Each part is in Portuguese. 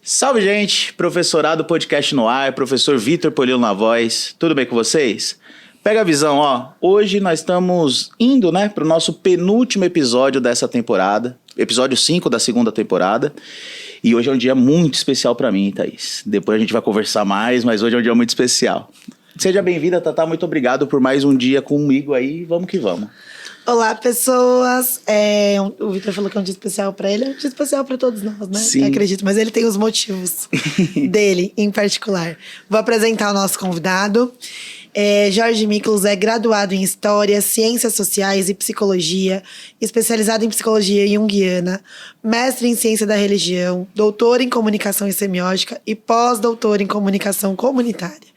Salve, gente! Professorado Podcast no ar, professor Vitor Polilo na voz. Tudo bem com vocês? Pega a visão, ó. Hoje nós estamos indo, para o nosso penúltimo episódio dessa temporada. Episódio 5 da segunda temporada. E hoje é um dia muito especial para mim, Thaís. Depois a gente vai conversar mais, mas hoje é um dia muito especial. Seja bem-vinda, Tatá. Muito obrigado por mais um dia comigo aí. Vamos que vamos. Olá, pessoas. O Vitor falou que é um dia especial pra ele. É um dia especial pra todos nós, né? Sim. Eu acredito, mas ele tem os motivos dele, em particular. Vou apresentar o nosso convidado. Jorge Miklos é graduado em História, Ciências Sociais e Psicologia, especializado em Psicologia Junguiana, mestre em Ciência da Religião, doutor em Comunicação e Semiótica e pós-doutor em Comunicação Comunitária.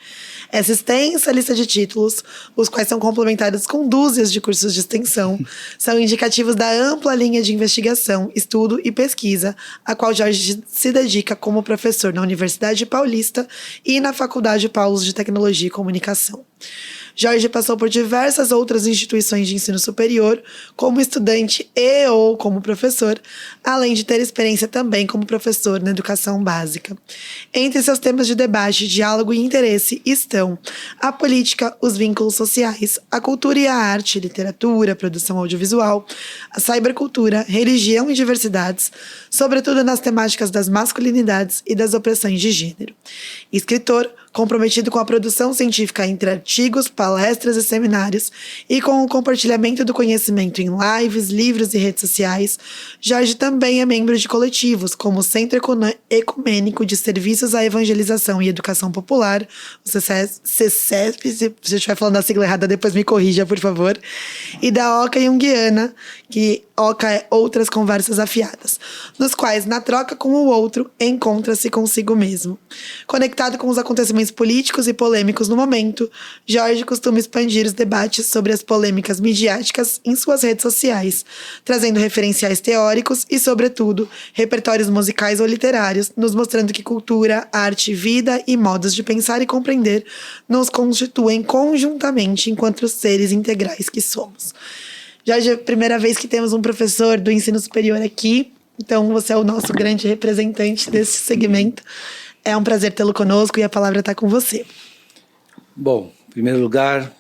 Essa extensa lista de títulos, os quais são complementados com dúzias de cursos de extensão, são indicativos da ampla linha de investigação, estudo e pesquisa, a qual Jorge se dedica como professor na Universidade Paulista e na Faculdade Paulos de Tecnologia e Comunicação. Jorge passou por diversas outras instituições de ensino superior, como estudante e ou como professor, além de ter experiência também como professor na educação básica. Entre seus temas de debate, diálogo e interesse estão a política, os vínculos sociais, a cultura e a arte, literatura, produção audiovisual, a cybercultura, religião e diversidades, sobretudo nas temáticas das masculinidades e das opressões de gênero. Escritor, comprometido com a produção científica entre artigos, palestras e seminários e com o compartilhamento do conhecimento em lives, livros e redes sociais, Jorge também é membro de coletivos como o Centro Ecumênico de Serviços à Evangelização e Educação Popular, o CESEP, se eu estiver falando a sigla errada, depois me corrija, por favor, e da Oca Junguiana, que Oca é Outras Conversas Afiadas, nos quais, na troca com o outro, encontra-se consigo mesmo. Conectado com os acontecimentos políticos e polêmicos no momento, Jorge costuma expandir os debates sobre as polêmicas midiáticas em suas redes sociais, trazendo referenciais teóricos e, sobretudo, repertórios musicais ou literários, nos mostrando que cultura, arte, vida e modos de pensar e compreender nos constituem conjuntamente enquanto seres integrais que somos. Jorge, é a primeira vez que temos um professor do ensino superior aqui, então você é o nosso grande representante desse segmento. É um prazer tê-lo conosco e a palavra está com você. Bom, em primeiro lugar,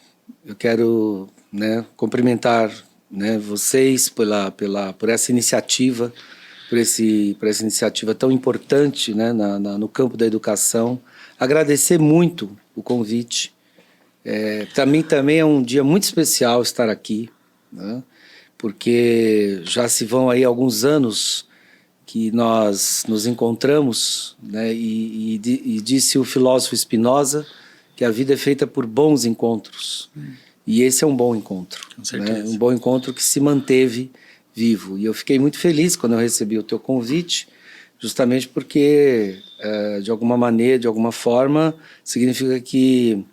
eu quero cumprimentar vocês por essa iniciativa, por essa iniciativa tão importante no campo da educação. Agradecer muito o convite. Para mim também é um dia muito especial estar aqui, porque já se vão aí alguns anos que nós nos encontramos, e disse o filósofo Spinoza que a vida é feita por bons encontros. E esse é um bom encontro. Com certeza. Um bom encontro que se manteve vivo. E eu fiquei muito feliz quando eu recebi o teu convite, justamente porque, de alguma maneira, de alguma forma, significa que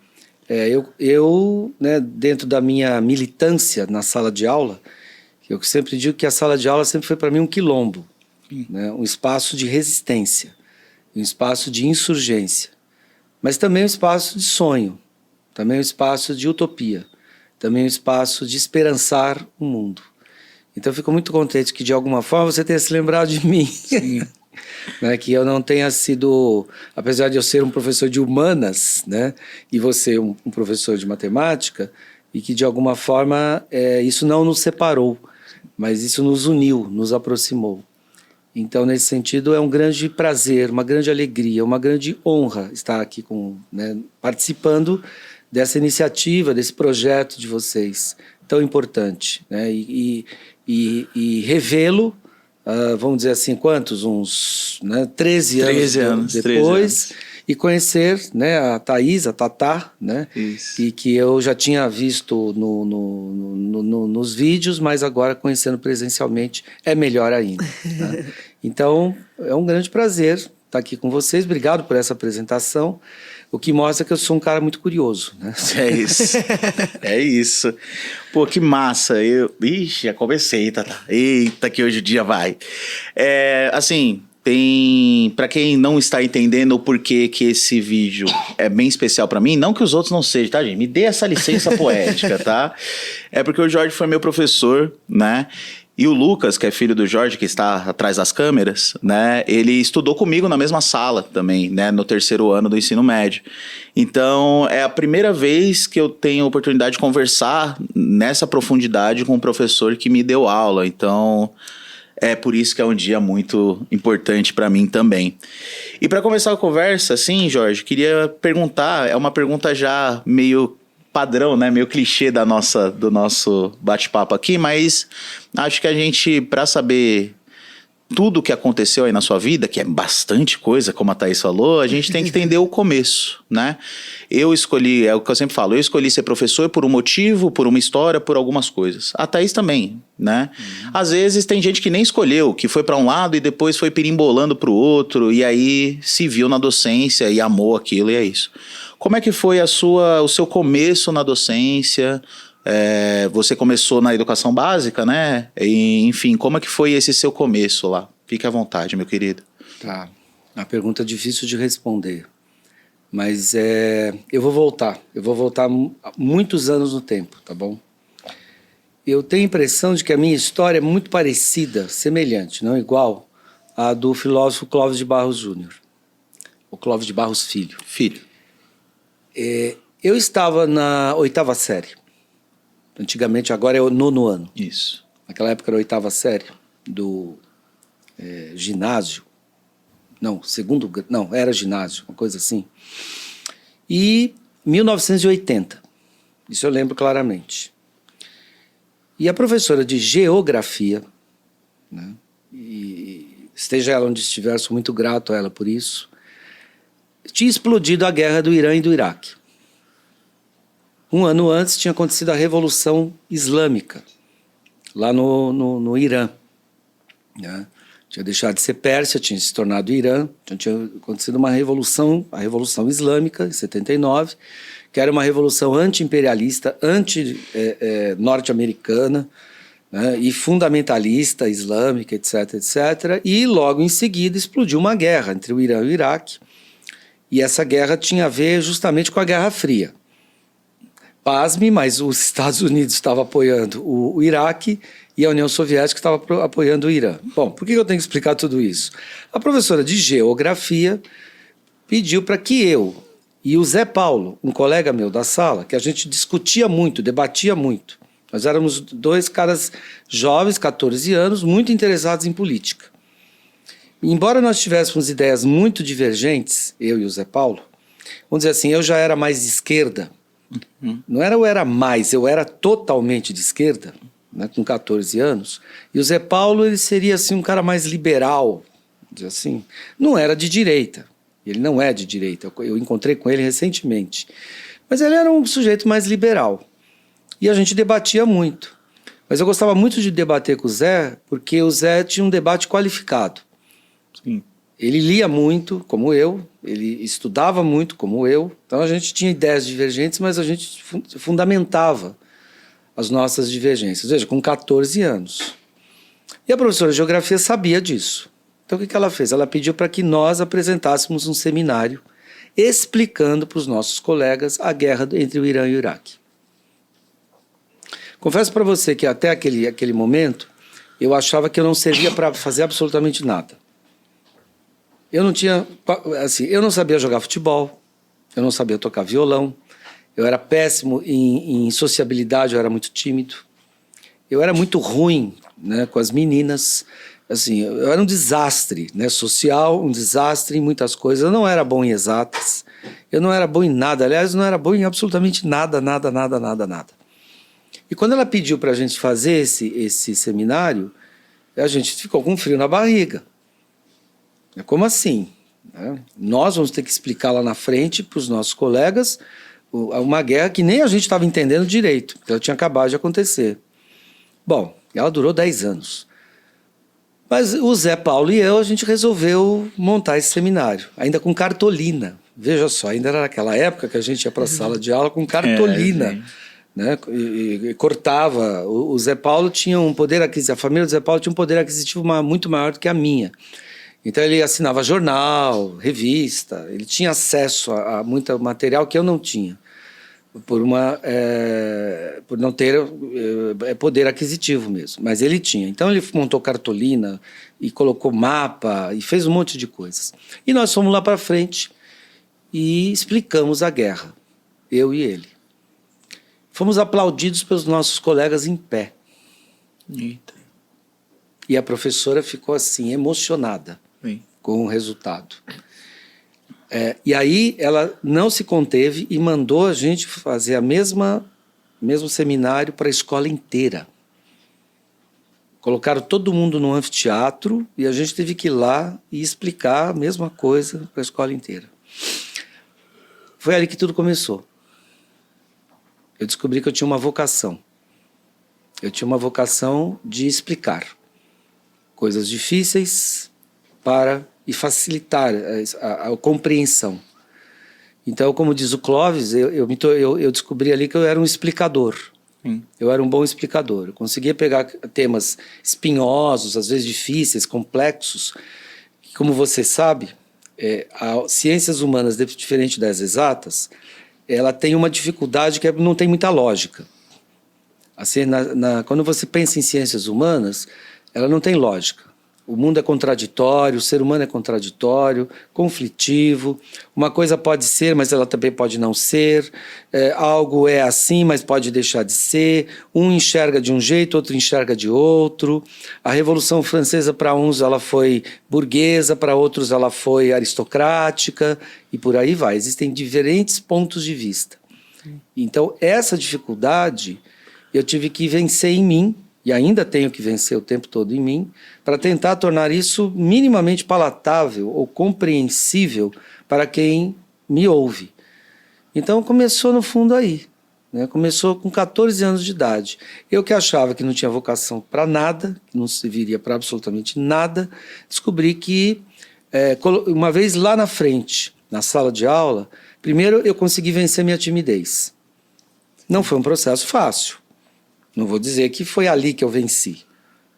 eu dentro da minha militância na sala de aula, eu sempre digo que a sala de aula sempre foi para mim um quilombo. Um espaço de resistência, um espaço de insurgência, mas também um espaço de sonho, também um espaço de utopia, também um espaço de esperançar o mundo. Então eu fico muito contente que de alguma forma você tenha se lembrado de mim. Sim. Que eu não tenha sido, apesar de eu ser um professor de humanas, e você um professor de matemática, e que de alguma forma isso não nos separou, mas isso nos uniu, nos aproximou. Então, nesse sentido, é um grande prazer, uma grande alegria, uma grande honra estar aqui participando dessa iniciativa, desse projeto de vocês, tão importante. E revê-lo, vamos dizer assim, quantos? Uns 13 anos depois, e conhecer a Thaís, a Tatá, e que eu já tinha visto nos vídeos, mas agora conhecendo presencialmente é melhor ainda. Então, é um grande prazer estar aqui com vocês. Obrigado por essa apresentação, o que mostra que eu sou um cara muito curioso. É isso. É isso. Pô, que massa. Ixi, já comecei, Tatá. Eita, que hoje o dia vai. Assim, Para quem não está entendendo o porquê que esse vídeo é bem especial para mim, não que os outros não sejam, tá, gente? Me dê essa licença poética, tá? É porque o Jorge foi meu professor, né? E o Lucas, que é filho do Jorge, que está atrás das câmeras, né? Ele estudou comigo na mesma sala também, né? No 3º ano do ensino médio. Então, é a primeira vez que eu tenho a oportunidade de conversar nessa profundidade com um professor que me deu aula. Então, é por isso que é um dia muito importante para mim também. E para começar a conversa, assim, Jorge, queria perguntar, é uma pergunta já meio padrão, né? Meio clichê do nosso bate-papo aqui, mas acho que a gente, para saber tudo o que aconteceu aí na sua vida, que é bastante coisa, como a Thaís falou, a gente tem que entender o começo, né? Eu escolhi, é o que eu sempre falo, eu escolhi ser professor por um motivo, por uma história, por algumas coisas. A Thaís também, né? Às vezes tem gente que nem escolheu, que foi para um lado e depois foi pirimbolando para o outro, e aí se viu na docência e amou aquilo, e é isso. Como é que foi o seu começo na docência? Você começou na educação básica, né? E, enfim, como é que foi esse seu começo lá? Fique à vontade, meu querido. Tá. Uma pergunta difícil de responder. Mas eu vou voltar. Eu vou voltar muitos anos no tempo, tá bom? Eu tenho a impressão de que a minha história é muito parecida, semelhante, não igual, à do filósofo Clóvis de Barros Júnior. O Clóvis de Barros Filho. Eu estava na 8ª série. Antigamente, agora é o 9º ano. Isso. Naquela época era a 8ª série do ginásio. Não, era ginásio, uma coisa assim. E 1980. Isso eu lembro claramente. E a professora de geografia, né, e esteja ela onde estiver, sou muito grato a ela por isso, tinha explodido a guerra do Irã e do Iraque. Um ano antes tinha acontecido a Revolução Islâmica, lá no Irã. Né? Tinha deixado de ser Pérsia, tinha se tornado Irã, então tinha acontecido uma revolução, a Revolução Islâmica, em 79, que era uma revolução anti-imperialista, anti-norte-americana, né? E fundamentalista, islâmica, etc., etc. E logo em seguida explodiu uma guerra entre o Irã e o Iraque, e essa guerra tinha a ver justamente com a Guerra Fria. Pasme, mas os Estados Unidos estavam apoiando o Iraque e a União Soviética estava apoiando o Irã. Bom, por que eu tenho que explicar tudo isso? A professora de geografia pediu para que eu e o Zé Paulo, um colega meu da sala, que a gente discutia muito, debatia muito. Nós éramos 2 caras jovens, 14 anos, muito interessados em política. Embora nós tivéssemos ideias muito divergentes, eu e o Zé Paulo, vamos dizer assim, eu já era mais de esquerda. Não era eu era mais, eu era totalmente de esquerda, né, com 14 anos. E o Zé Paulo, ele seria assim, um cara mais liberal, dizer assim. Não era de direita, ele não é de direita, eu encontrei com ele recentemente. Mas ele era um sujeito mais liberal. E a gente debatia muito. Mas eu gostava muito de debater com o Zé, porque o Zé tinha um debate qualificado. Sim. Ele lia muito, como eu, ele estudava muito, como eu. Então a gente tinha ideias divergentes, mas a gente fundamentava as nossas divergências. Veja, com 14 anos. E a professora de geografia sabia disso. Então o que ela fez? Ela pediu para que nós apresentássemos um seminário explicando para os nossos colegas a guerra entre o Irã e o Iraque. Confesso para você que até aquele momento eu achava que eu não servia para fazer absolutamente nada. Eu não tinha, assim, eu não sabia jogar futebol, eu não sabia tocar violão, eu era péssimo em sociabilidade, eu era muito tímido, eu era muito ruim, né, com as meninas, assim, eu era um desastre, né, social, um desastre em muitas coisas, eu não era bom em exatas, eu não era bom em nada, aliás, eu não era bom em absolutamente nada. E quando ela pediu para a gente fazer esse seminário, a gente ficou com frio na barriga. Como assim? Nós vamos ter que explicar lá na frente para os nossos colegas uma guerra que nem a gente estava entendendo direito, porque ela tinha acabado de acontecer. Bom, ela durou 10 anos. Mas o Zé Paulo e eu, a gente resolveu montar esse seminário, ainda com cartolina. Veja só, ainda era naquela época que a gente ia para a sala de aula com cartolina. Né? E cortava. O Zé Paulo tinha um poder aquisitivo, a família do Zé Paulo tinha um poder aquisitivo muito maior do que a minha. Então ele assinava jornal, revista, ele tinha acesso a muito material que eu não tinha, por não ter poder aquisitivo mesmo, mas ele tinha. Então ele montou cartolina e colocou mapa e fez um monte de coisas. E nós fomos lá para frente e explicamos a guerra, eu e ele. Fomos aplaudidos pelos nossos colegas em pé. Eita. E a professora ficou assim, emocionada com o resultado. E aí ela não se conteve e mandou a gente fazer mesmo seminário para a escola inteira. Colocaram todo mundo no anfiteatro e a gente teve que ir lá e explicar a mesma coisa para a escola inteira. Foi ali que tudo começou. Eu descobri que eu tinha uma vocação. Eu tinha uma vocação de explicar coisas difíceis e facilitar a compreensão. Então, como diz o Clóvis, eu descobri ali que eu era um explicador. Eu era um bom explicador. Eu conseguia pegar temas espinhosos, às vezes difíceis, complexos, que, como você sabe, as ciências humanas, diferente das exatas, ela tem uma dificuldade que não tem muita lógica. Assim, quando você pensa em ciências humanas, ela não tem lógica. O mundo é contraditório, o ser humano é contraditório, conflitivo. Uma coisa pode ser, mas ela também pode não ser. Algo é assim, mas pode deixar de ser. Um enxerga de um jeito, outro enxerga de outro. A Revolução Francesa, para uns, ela foi burguesa, para outros, ela foi aristocrática, e por aí vai. Existem diferentes pontos de vista. Então, essa dificuldade eu tive que vencer em mim, e ainda tenho que vencer o tempo todo em mim, para tentar tornar isso minimamente palatável ou compreensível para quem me ouve. Então começou no fundo aí, né? Começou com 14 anos de idade. Eu que achava que não tinha vocação para nada, que não serviria para absolutamente nada, descobri que, uma vez lá na frente, na sala de aula, primeiro eu consegui vencer minha timidez. Não foi um processo fácil. Não vou dizer que foi ali que eu venci.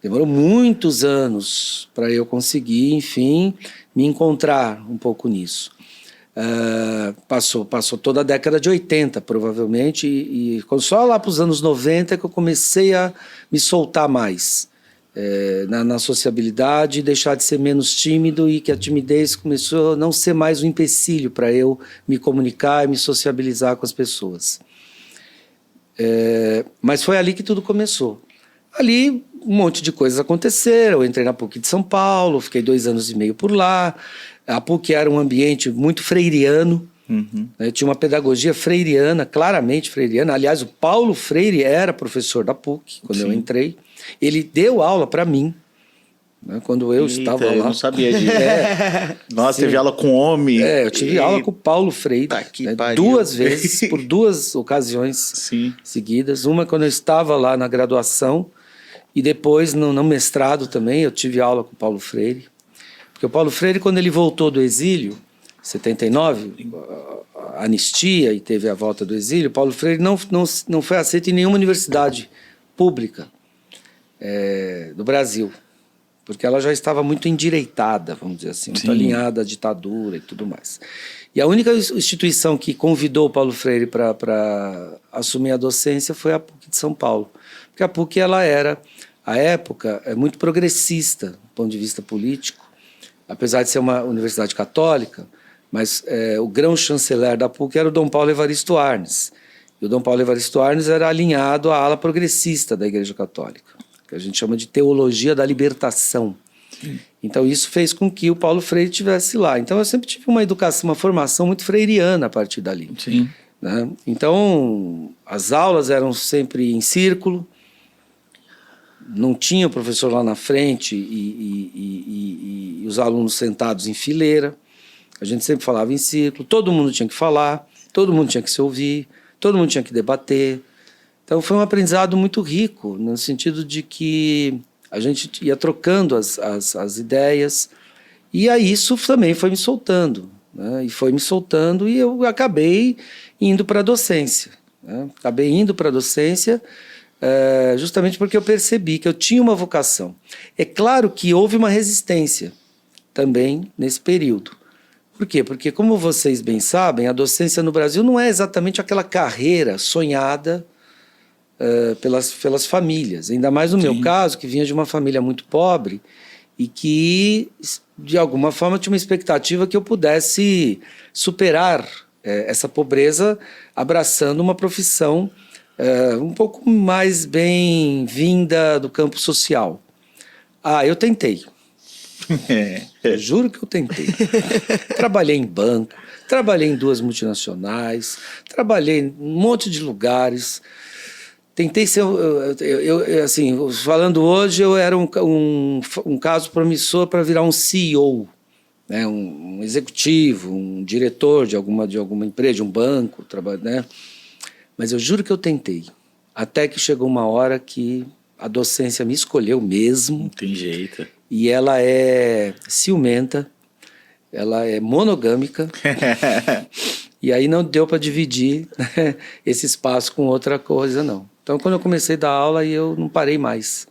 Demorou muitos anos para eu conseguir, enfim, me encontrar um pouco nisso. Passou toda a década de 80, provavelmente, e só lá para os anos 90 que eu comecei a me soltar mais na sociabilidade, deixar de ser menos tímido, e que a timidez começou a não ser mais um empecilho para eu me comunicar e me sociabilizar com as pessoas. Mas foi ali que tudo começou. Ali um monte de coisas aconteceram. Eu entrei na PUC de São Paulo, fiquei 2 anos e meio por lá. A PUC era um ambiente muito freiriano, né? Tinha uma pedagogia freiriana, claramente freiriana. Aliás, o Paulo Freire era professor da PUC quando eu entrei. Ele deu aula para mim, né, quando eu estava lá. Eu não sabia disso. Nossa, Sim. Teve aula com homem. Eu tive aula com o Paulo Freire, né, 2 vezes, por 2 ocasiões seguidas. Uma quando eu estava lá na graduação, e depois no mestrado também eu tive aula com o Paulo Freire. Porque o Paulo Freire, quando ele voltou do exílio, em 79, a anistia, e teve a volta do exílio, o Paulo Freire não foi aceito em nenhuma universidade pública do Brasil, porque ela já estava muito endireitada, vamos dizer assim, muito alinhada à ditadura e tudo mais. E a única instituição que convidou o Paulo Freire para assumir a docência foi a PUC de São Paulo. Porque a PUC ela era, à época, muito progressista do ponto de vista político, apesar de ser uma universidade católica, mas o grão-chanceler da PUC era o Dom Paulo Evaristo Arnes. E o Dom Paulo Evaristo Arnes era alinhado à ala progressista da Igreja Católica, que a gente chama de teologia da libertação. Então isso fez com que o Paulo Freire estivesse lá. Então eu sempre tive uma educação, uma formação muito freiriana a partir dali. Né? Então as aulas eram sempre em círculo, não tinha o professor lá na frente e os alunos sentados em fileira. A gente sempre falava em círculo, todo mundo tinha que falar, todo mundo tinha que se ouvir, todo mundo tinha que debater. Então foi um aprendizado muito rico, no sentido de que a gente ia trocando as ideias, e aí isso também foi me soltando, né? E foi me soltando, e eu acabei indo para a docência. Né? Acabei indo para a docência justamente porque eu percebi que eu tinha uma vocação. É claro que houve uma resistência, também nesse período. Por quê? Porque, como vocês bem sabem, a docência no Brasil não é exatamente aquela carreira sonhada pelas famílias. Ainda mais no meu caso, que vinha de uma família muito pobre e que, de alguma forma, tinha uma expectativa que eu pudesse superar essa pobreza abraçando uma profissão um pouco mais bem-vinda do campo social. Eu tentei. Eu juro que eu tentei. Trabalhei em banco, trabalhei em 2 multinacionais, trabalhei em um monte de lugares. Tentei ser, assim, falando hoje, eu era um caso promissor para virar um CEO, né, um executivo, um diretor de alguma empresa, de um banco, né? Mas eu juro que eu tentei, até que chegou uma hora que a docência me escolheu mesmo. Não tem jeito. E ela é ciumenta, ela é monogâmica, e aí não deu para dividir, né, esse espaço com outra coisa, não. Então, quando eu comecei a dar aula, eu não parei mais.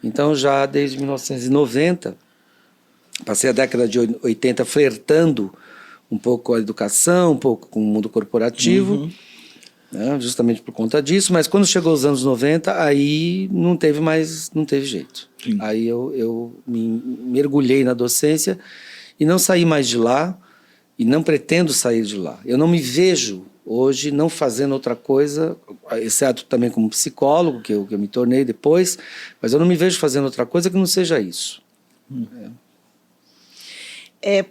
Então, já desde 1990, passei a década de 80 flertando um pouco com a educação, um pouco com o mundo corporativo, né, justamente por conta disso, mas quando chegou os anos 90, aí não teve jeito. Sim. Aí eu me mergulhei na docência e não saí mais de lá e não pretendo sair de lá. Eu não me vejo hoje não fazendo outra coisa, exceto também como psicólogo, que eu me tornei depois, mas eu não me vejo fazendo outra coisa que não seja isso.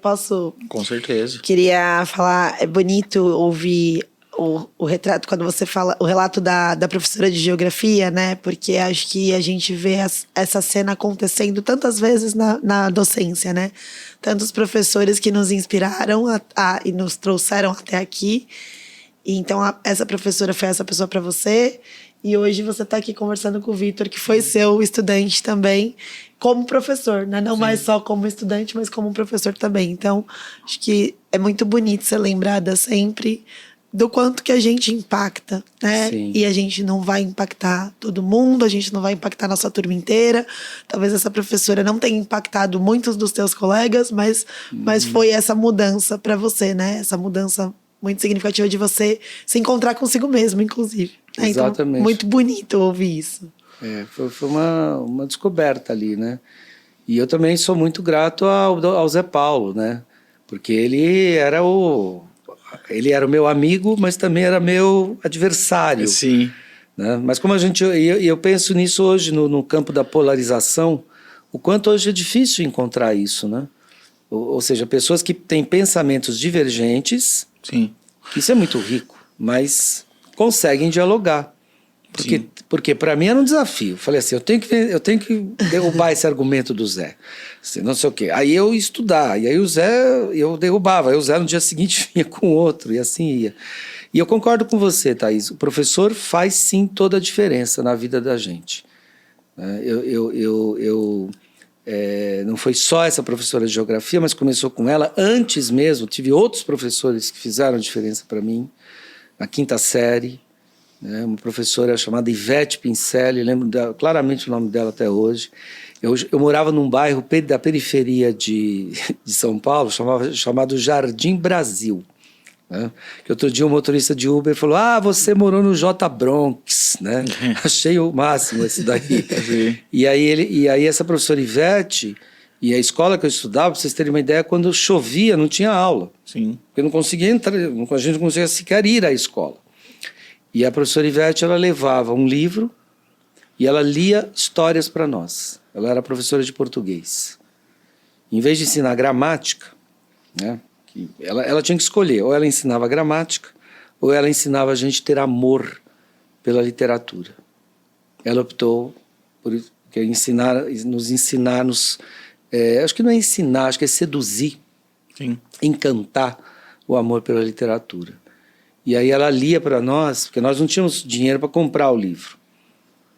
Posso... Com certeza. Queria falar, é bonito ouvir o retrato, quando você fala, o relato da professora de geografia, né? Porque acho que a gente vê essa cena acontecendo tantas vezes na docência, né? Tantos professores que nos inspiraram e nos trouxeram até aqui. E então, essa professora foi essa pessoa para você. E hoje você está aqui conversando com o Vitor, que foi seu estudante também, como professor, né? Não mais só como estudante, mas como professor também. Então, acho que é muito bonito ser lembrada sempre do quanto que a gente impacta, né? Sim. E a gente não vai impactar todo mundo, a gente não vai impactar a nossa turma inteira. Talvez essa professora não tenha impactado muitos dos teus colegas, mas foi essa mudança para você, né? Essa mudança muito significativa de você se encontrar consigo mesmo, inclusive. Né? Exatamente. Então, muito bonito ouvir isso. Foi uma descoberta ali, né? E eu também sou muito grato ao Zé Paulo, né? Porque ele era o meu amigo, mas também era meu adversário. Sim. Né? Mas como eu penso nisso hoje no campo da polarização, o quanto hoje é difícil encontrar isso, né? Ou seja, pessoas que têm pensamentos divergentes. Sim. Que isso é muito rico, mas conseguem dialogar. Porque para mim era um desafio. Falei assim, eu tenho que derrubar esse argumento do Zé. Assim, não sei o quê. Aí eu ia estudar, e aí o Zé, eu derrubava. Aí o Zé no dia seguinte vinha com outro, e assim ia. E eu concordo com você, Thaís. O professor faz sim toda a diferença na vida da gente. Não foi só essa professora de geografia, mas começou com ela. Antes mesmo, tive outros professores que fizeram a diferença para mim, na 5ª série. Né, uma professora chamada Ivete Pincelli, lembro claramente o nome dela até hoje. Eu morava num bairro da periferia de São Paulo, chamado Jardim Brasil. Né? Que outro dia um motorista de Uber falou: você morou no J Bronx, né? Achei o máximo esse daí. E aí essa professora Ivete, e a escola que eu estudava, para vocês terem uma ideia, quando chovia não tinha aula. Sim. Porque não conseguia entrar, a gente não conseguia sequer ir à escola. E a professora Ivete, ela levava um livro e ela lia histórias para nós. Ela era professora de português. Em vez de ensinar gramática, né? Ela tinha que escolher, ou ela ensinava gramática, ou ela ensinava a gente a ter amor pela literatura. Ela optou por nos ensinar, acho que não é ensinar, acho que é seduzir, sim, encantar o amor pela literatura. E aí ela lia para nós, porque nós não tínhamos dinheiro para comprar o livro.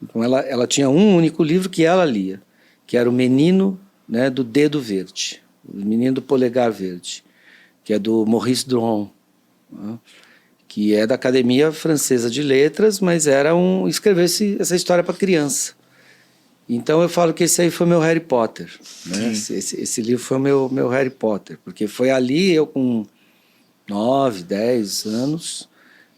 Então ela tinha um único livro que ela lia, que era O Menino, né, do Dedo Verde, O Menino do Polegar Verde, que é do Maurice Druon, né, que é da Academia Francesa de Letras, mas escreveu essa história para criança. Então eu falo que esse aí foi meu Harry Potter, né? Esse livro foi o meu Harry Potter, porque foi ali eu com 9, 10 anos,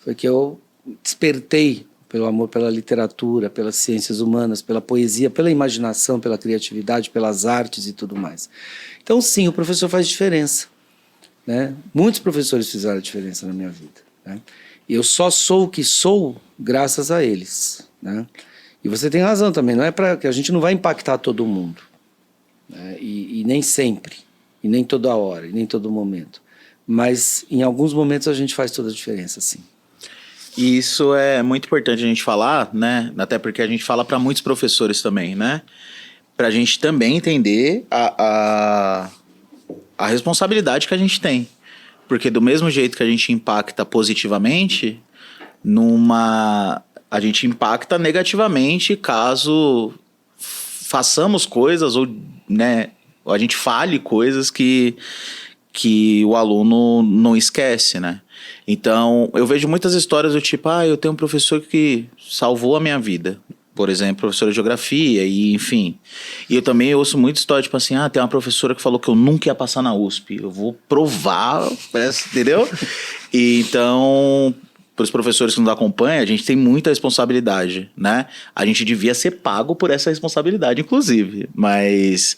foi que eu despertei pelo amor pela literatura, pelas ciências humanas, pela poesia, pela imaginação, pela criatividade, pelas artes e tudo mais. Então sim, o professor faz diferença, né? Muitos professores fizeram diferença na minha vida, né? E eu só sou o que sou graças a eles, né? E você tem razão também, não é para que a gente não vai impactar todo mundo, né? E nem sempre, e nem toda hora, e nem todo momento. Mas em alguns momentos a gente faz toda a diferença, sim. E isso é muito importante a gente falar, né? Até porque a gente fala para muitos professores também, né? Para a gente também entender a responsabilidade que a gente tem. Porque do mesmo jeito que a gente impacta positivamente, a gente impacta negativamente caso façamos coisas ou, né, ou a gente fale coisas que o aluno não esquece, né? Então, eu vejo muitas histórias do tipo, eu tenho um professor que salvou a minha vida. Por exemplo, professora de geografia e enfim. E eu também ouço muita história, tipo assim, tem uma professora que falou que eu nunca ia passar na USP. Eu vou provar, entendeu? E então, para os professores que nos acompanham, a gente tem muita responsabilidade, né? A gente devia ser pago por essa responsabilidade, inclusive. Mas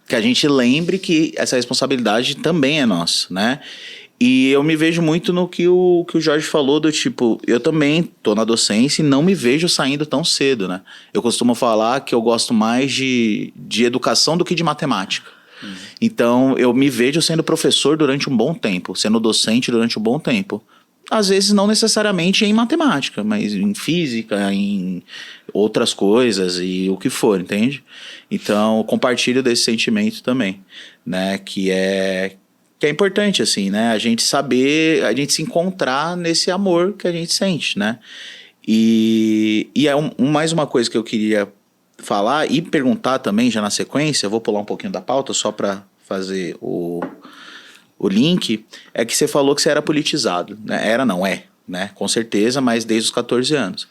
que a gente lembre que essa responsabilidade também é nossa, né? E eu me vejo muito no que o Jorge falou, do tipo, eu também tô na docência e não me vejo saindo tão cedo, né? Eu costumo falar que eu gosto mais de educação do que de matemática. Então, eu me vejo sendo professor durante um bom tempo, sendo docente durante um bom tempo. Às vezes não necessariamente em matemática, mas em física, em outras coisas e o que for, entende? Então, eu compartilho desse sentimento também, né? Que é importante, assim, né? A gente saber, a gente se encontrar nesse amor que a gente sente, né? E mais uma coisa que eu queria falar e perguntar também, já na sequência, eu vou pular um pouquinho da pauta só para fazer o link, é que você falou que você era politizado, né? Era, não é, né? Com certeza, mas desde os 14 anos.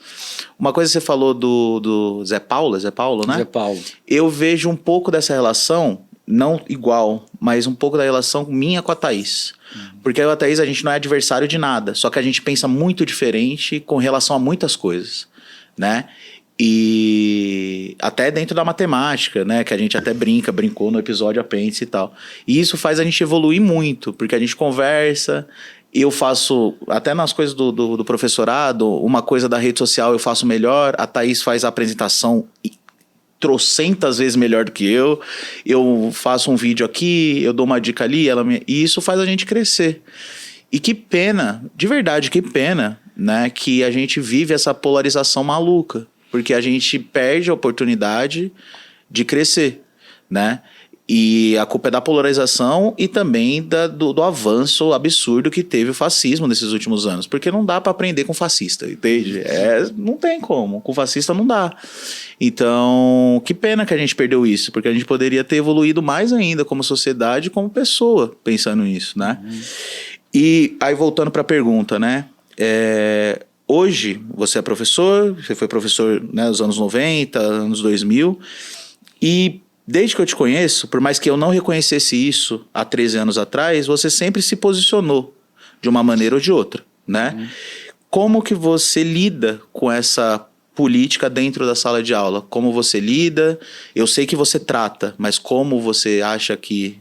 Uma coisa que você falou do Zé Paulo, né? Zé Paulo. Eu vejo um pouco dessa relação, não igual, mas um pouco da relação minha com a Thaís. Porque eu e a Thaís, a gente não é adversário de nada, só que a gente pensa muito diferente com relação a muitas coisas, né? E até dentro da matemática, né? Que a gente até brincou no episódio Apêndice e tal. E isso faz a gente evoluir muito, porque a gente conversa. Eu faço, até nas coisas do professorado, uma coisa da rede social eu faço melhor. A Thaís faz a apresentação trocentas vezes melhor do que eu faço um vídeo aqui, eu dou uma dica ali, e isso faz a gente crescer. E que pena, de verdade, que pena, né, que a gente vive essa polarização maluca, porque a gente perde a oportunidade de crescer, né? E a culpa é da polarização e também do avanço absurdo que teve o fascismo nesses últimos anos. Porque não dá para aprender com fascista, entende? Não tem como. Com fascista não dá. Então, que pena que a gente perdeu isso. Porque a gente poderia ter evoluído mais ainda como sociedade e como pessoa pensando nisso, né? E aí, voltando para a pergunta, né? Hoje, você é professor, você foi professor, né, nos anos 90, anos 2000, e desde que eu te conheço, por mais que eu não reconhecesse isso há 13 anos atrás, você sempre se posicionou de uma maneira ou de outra, né? Como que você lida com essa política dentro da sala de aula? Como você lida? Eu sei que você trata, mas como você acha que...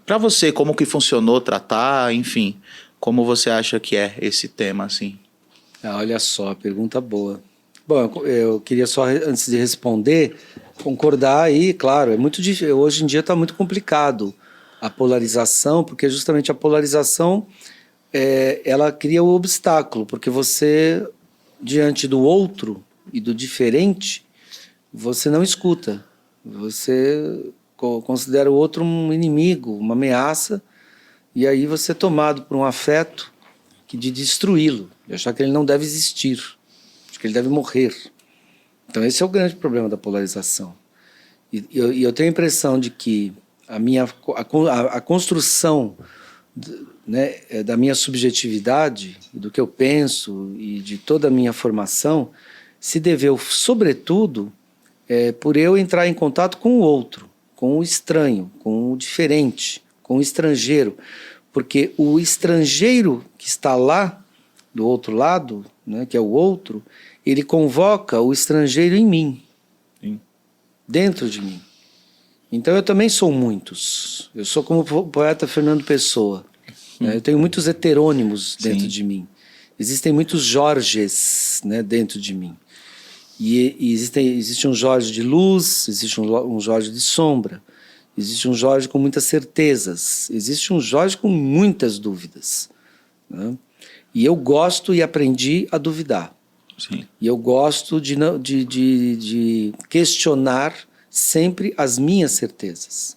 Para você, como que funcionou tratar? Enfim, como você acha que é esse tema, assim? Olha só, pergunta boa. Bom, eu queria só, antes de responder, concordar aí, claro, é muito difícil. Hoje em dia está muito complicado a polarização, porque justamente a polarização ela cria o obstáculo, porque você, diante do outro e do diferente, você não escuta. Você considera o outro um inimigo, uma ameaça, e aí você é tomado por um afeto de destruí-lo, de achar que ele não deve existir, de que ele deve morrer. Então esse é o grande problema da polarização. E eu tenho a impressão de que a construção né, da minha subjetividade, do que eu penso e de toda a minha formação se deveu, sobretudo, por eu entrar em contato com o outro, com o estranho, com o diferente, com o estrangeiro. Porque o estrangeiro que está lá, do outro lado, né, que é o outro, ele convoca o estrangeiro em mim, Sim. dentro de mim. Então eu também sou muitos. Eu sou como o poeta Fernando Pessoa. Né? Eu tenho muitos heterônimos dentro Sim. de mim. Existem muitos Jorges, né, dentro de mim. E existe um Jorge de luz, existe um Jorge de sombra, existe um Jorge com muitas certezas, existe um Jorge com muitas dúvidas. Né? E eu gosto e aprendi a duvidar. Sim. E eu gosto de questionar sempre as minhas certezas.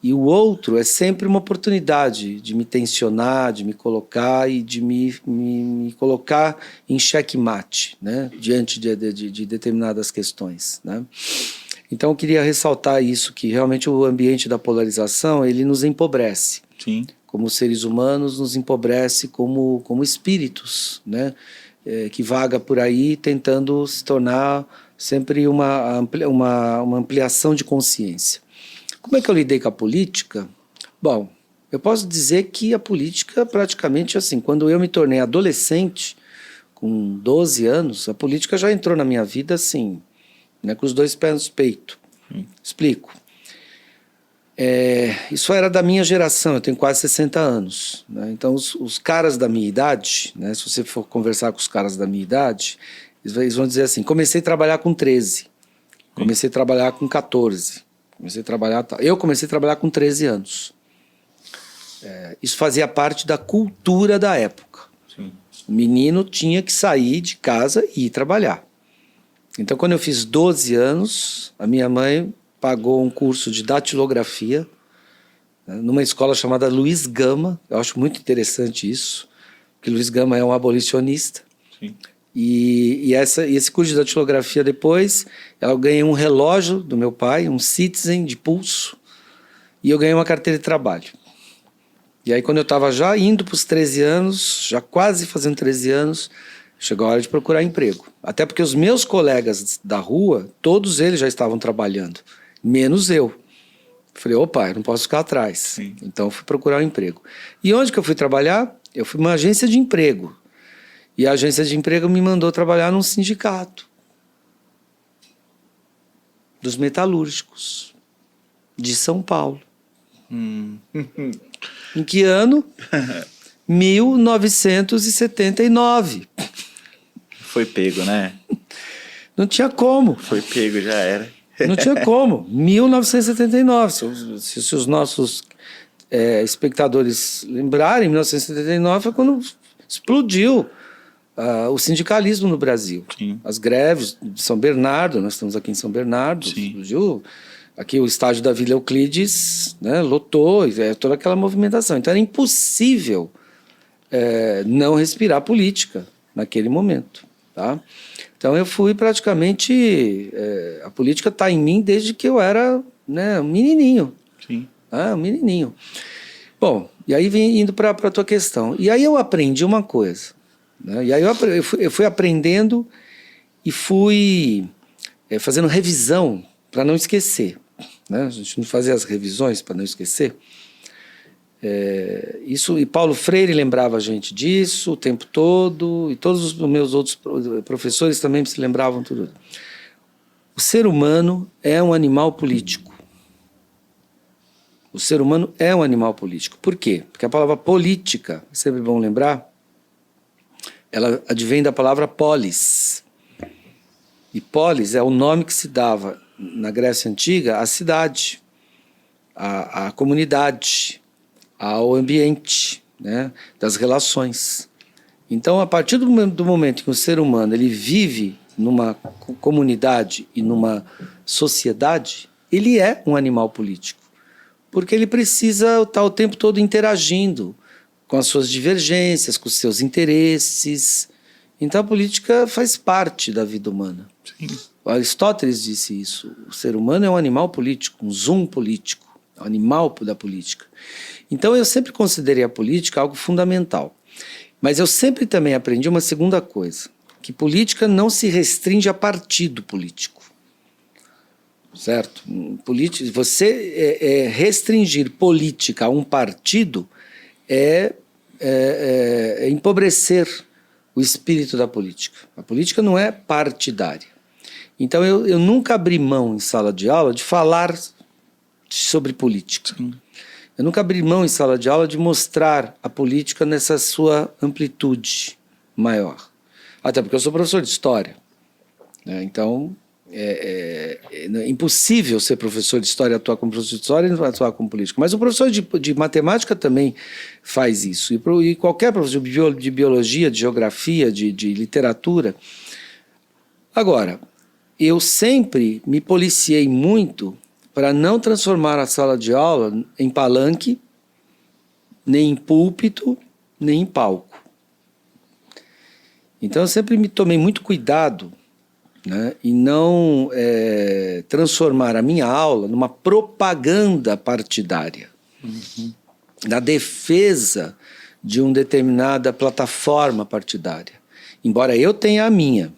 E o outro é sempre uma oportunidade de me tensionar, de me colocar e de me colocar em xeque-mate, né? Diante de determinadas questões. Né? Então eu queria ressaltar isso, que realmente o ambiente da polarização ele nos empobrece. Sim. Como seres humanos, nos empobrece como espíritos, né? Que vaga por aí tentando se tornar sempre uma ampliação de consciência. Como é que eu lidei com a política? Bom, eu posso dizer que a política praticamente assim, quando eu me tornei adolescente, com 12 anos, a política já entrou na minha vida assim, né, com os dois pés no peito. Explico. Isso era da minha geração, eu tenho quase 60 anos. Né? Então os caras da minha idade, né, se você for conversar com os caras da minha idade, eles vão dizer assim, comecei a trabalhar com 13, comecei a trabalhar com 14, eu comecei a trabalhar com 13 anos. Isso fazia parte da cultura da época. Sim. O menino tinha que sair de casa e ir trabalhar. Então, quando eu fiz 12 anos, a minha mãe pagou um curso de datilografia, né, numa escola chamada Luiz Gama. Eu acho muito interessante isso, porque Luiz Gama é um abolicionista. Sim. E esse curso de datilografia depois, eu ganhei um relógio do meu pai, um Citizen de pulso, e eu ganhei uma carteira de trabalho. E aí quando eu estava já indo para os 13 anos, já quase fazendo 13 anos, chegou a hora de procurar emprego. Até porque os meus colegas da rua, todos eles já estavam trabalhando, menos eu. Falei, opa, eu não posso ficar atrás. Sim. Então eu fui procurar um emprego. E onde que eu fui trabalhar? Eu fui numa agência de emprego. E a agência de emprego me mandou trabalhar num sindicato dos metalúrgicos de São Paulo. Em que ano? 1979. Foi pego, né? Não tinha como. Foi pego, já era. Não tinha como. 1979. Se os nossos espectadores lembrarem, 1979 foi quando explodiu o sindicalismo no Brasil. Sim. As greves de São Bernardo, nós estamos aqui em São Bernardo, Sim. explodiu. Aqui o estádio da Vila Euclides, né, lotou, toda aquela movimentação. Então era impossível não respirar política naquele momento. Tá? Então eu fui praticamente... a política está em mim desde que eu era, né, um menininho. Sim. Um menininho. Bom, e aí vem indo para a tua questão. E aí eu aprendi uma coisa. Né? E aí eu fui aprendendo e fui fazendo revisão para não esquecer. Né? A gente não fazia as revisões para não esquecer. Isso, e Paulo Freire lembrava a gente disso o tempo todo, e todos os meus outros professores também se lembravam tudo. O ser humano é um animal político. O ser humano é um animal político. Por quê? Porque a palavra política, é sempre bom lembrar, ela advém da palavra polis. E polis é o nome que se dava na Grécia Antiga à cidade, à comunidade, ao ambiente, né, das relações. Então, a partir do momento em que o ser humano ele vive numa comunidade e numa sociedade, ele é um animal político. Porque ele precisa estar o tempo todo interagindo com as suas divergências, com os seus interesses. Então a política faz parte da vida humana. Sim. Aristóteles disse isso. O ser humano é um animal político, um zoom político, um animal da política. Então eu sempre considerei a política algo fundamental. Mas eu sempre também aprendi uma segunda coisa, que política não se restringe a partido político. certo? Você restringir política a um partido é empobrecer o espírito da política. A política não é partidária. Então, eu nunca abri mão em sala de aula de falar sobre política. Sim. Eu nunca abri mão em sala de aula de mostrar a política nessa sua amplitude maior. Até porque eu sou professor de história, né? Então, é impossível ser professor de história, atuar como professor de história e não atuar como político. Mas o professor de matemática também faz isso. E qualquer professor de biologia, de geografia, de literatura. Agora, eu sempre me policiei muito para não transformar a sala de aula em palanque, nem em púlpito, nem em palco. Então, eu sempre me tomei muito cuidado, né, em não transformar a minha aula numa propaganda partidária, na defesa de uma determinada plataforma partidária. Embora eu tenha a minha.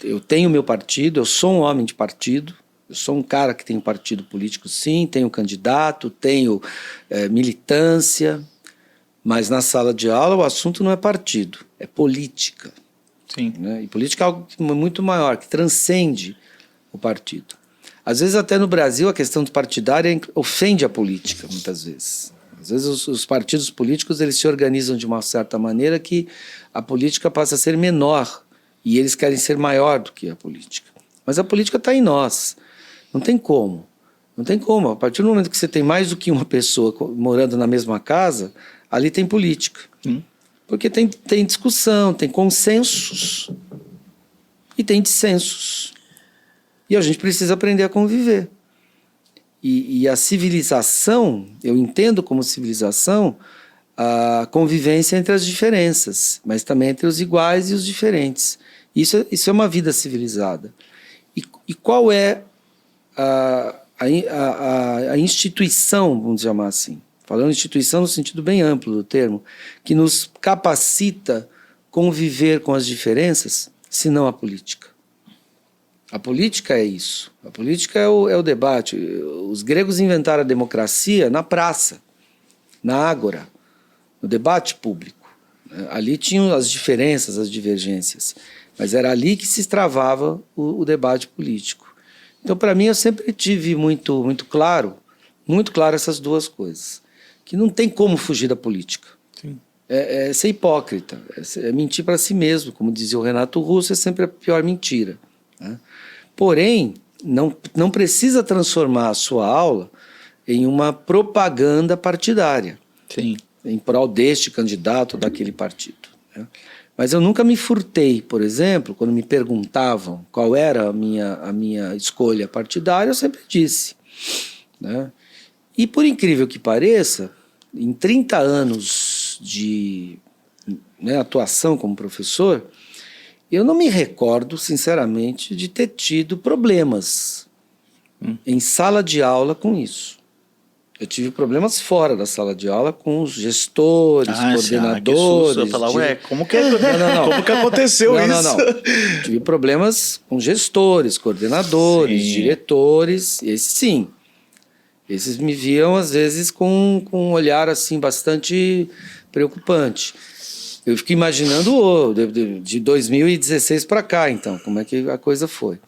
Eu tenho meu partido, eu sou um homem de partido, eu sou um cara que tem um partido político, sim, tenho candidato, tenho militância, mas na sala de aula o assunto não é partido, é política. Sim. Né? E política é algo muito maior, que transcende o partido. Às vezes até no Brasil a questão do partidária ofende a política, muitas vezes. Às vezes os partidos políticos eles se organizam de uma certa maneira que a política passa a ser menor e eles querem ser maior do que a política. Mas a política está em nós. Não tem como. Não tem como. A partir do momento que você tem mais do que uma pessoa morando na mesma casa, ali tem política. Porque tem discussão, tem consensos e tem dissensos. E a gente precisa aprender a conviver. E a civilização, eu entendo como civilização a convivência entre as diferenças, mas também entre os iguais e os diferentes. Isso é uma vida civilizada. E qual é a instituição, vamos chamar assim, falando instituição no sentido bem amplo do termo, que nos capacita conviver com as diferenças, se não a política? A política é isso. A política é o debate. Os gregos inventaram a democracia na praça, na ágora, no debate público. Ali tinham as diferenças, as divergências, mas era ali que se travava o debate político. Então, para mim, eu sempre tive muito claro essas duas coisas, que não tem como fugir da política. Sim. É ser hipócrita, é mentir para si mesmo, como dizia o Renato Russo, é sempre a pior mentira, né? Porém, não precisa transformar a sua aula em uma propaganda partidária. Sim. Em prol deste candidato ou daquele partido, né? Mas eu nunca me furtei, por exemplo, quando me perguntavam qual era a minha escolha partidária, eu sempre disse, né? E por incrível que pareça, em 30 anos de atuação como professor, eu não me recordo, sinceramente, de ter tido problemas em sala de aula com isso. Eu tive problemas fora da sala de aula com os gestores, coordenadores. Eu falava, como que aconteceu isso? Não. Tive problemas com gestores, coordenadores, diretores, esses sim. Esses me viam, às vezes, com um olhar assim, bastante preocupante. Eu fico imaginando de 2016 para cá, então, como é que a coisa foi.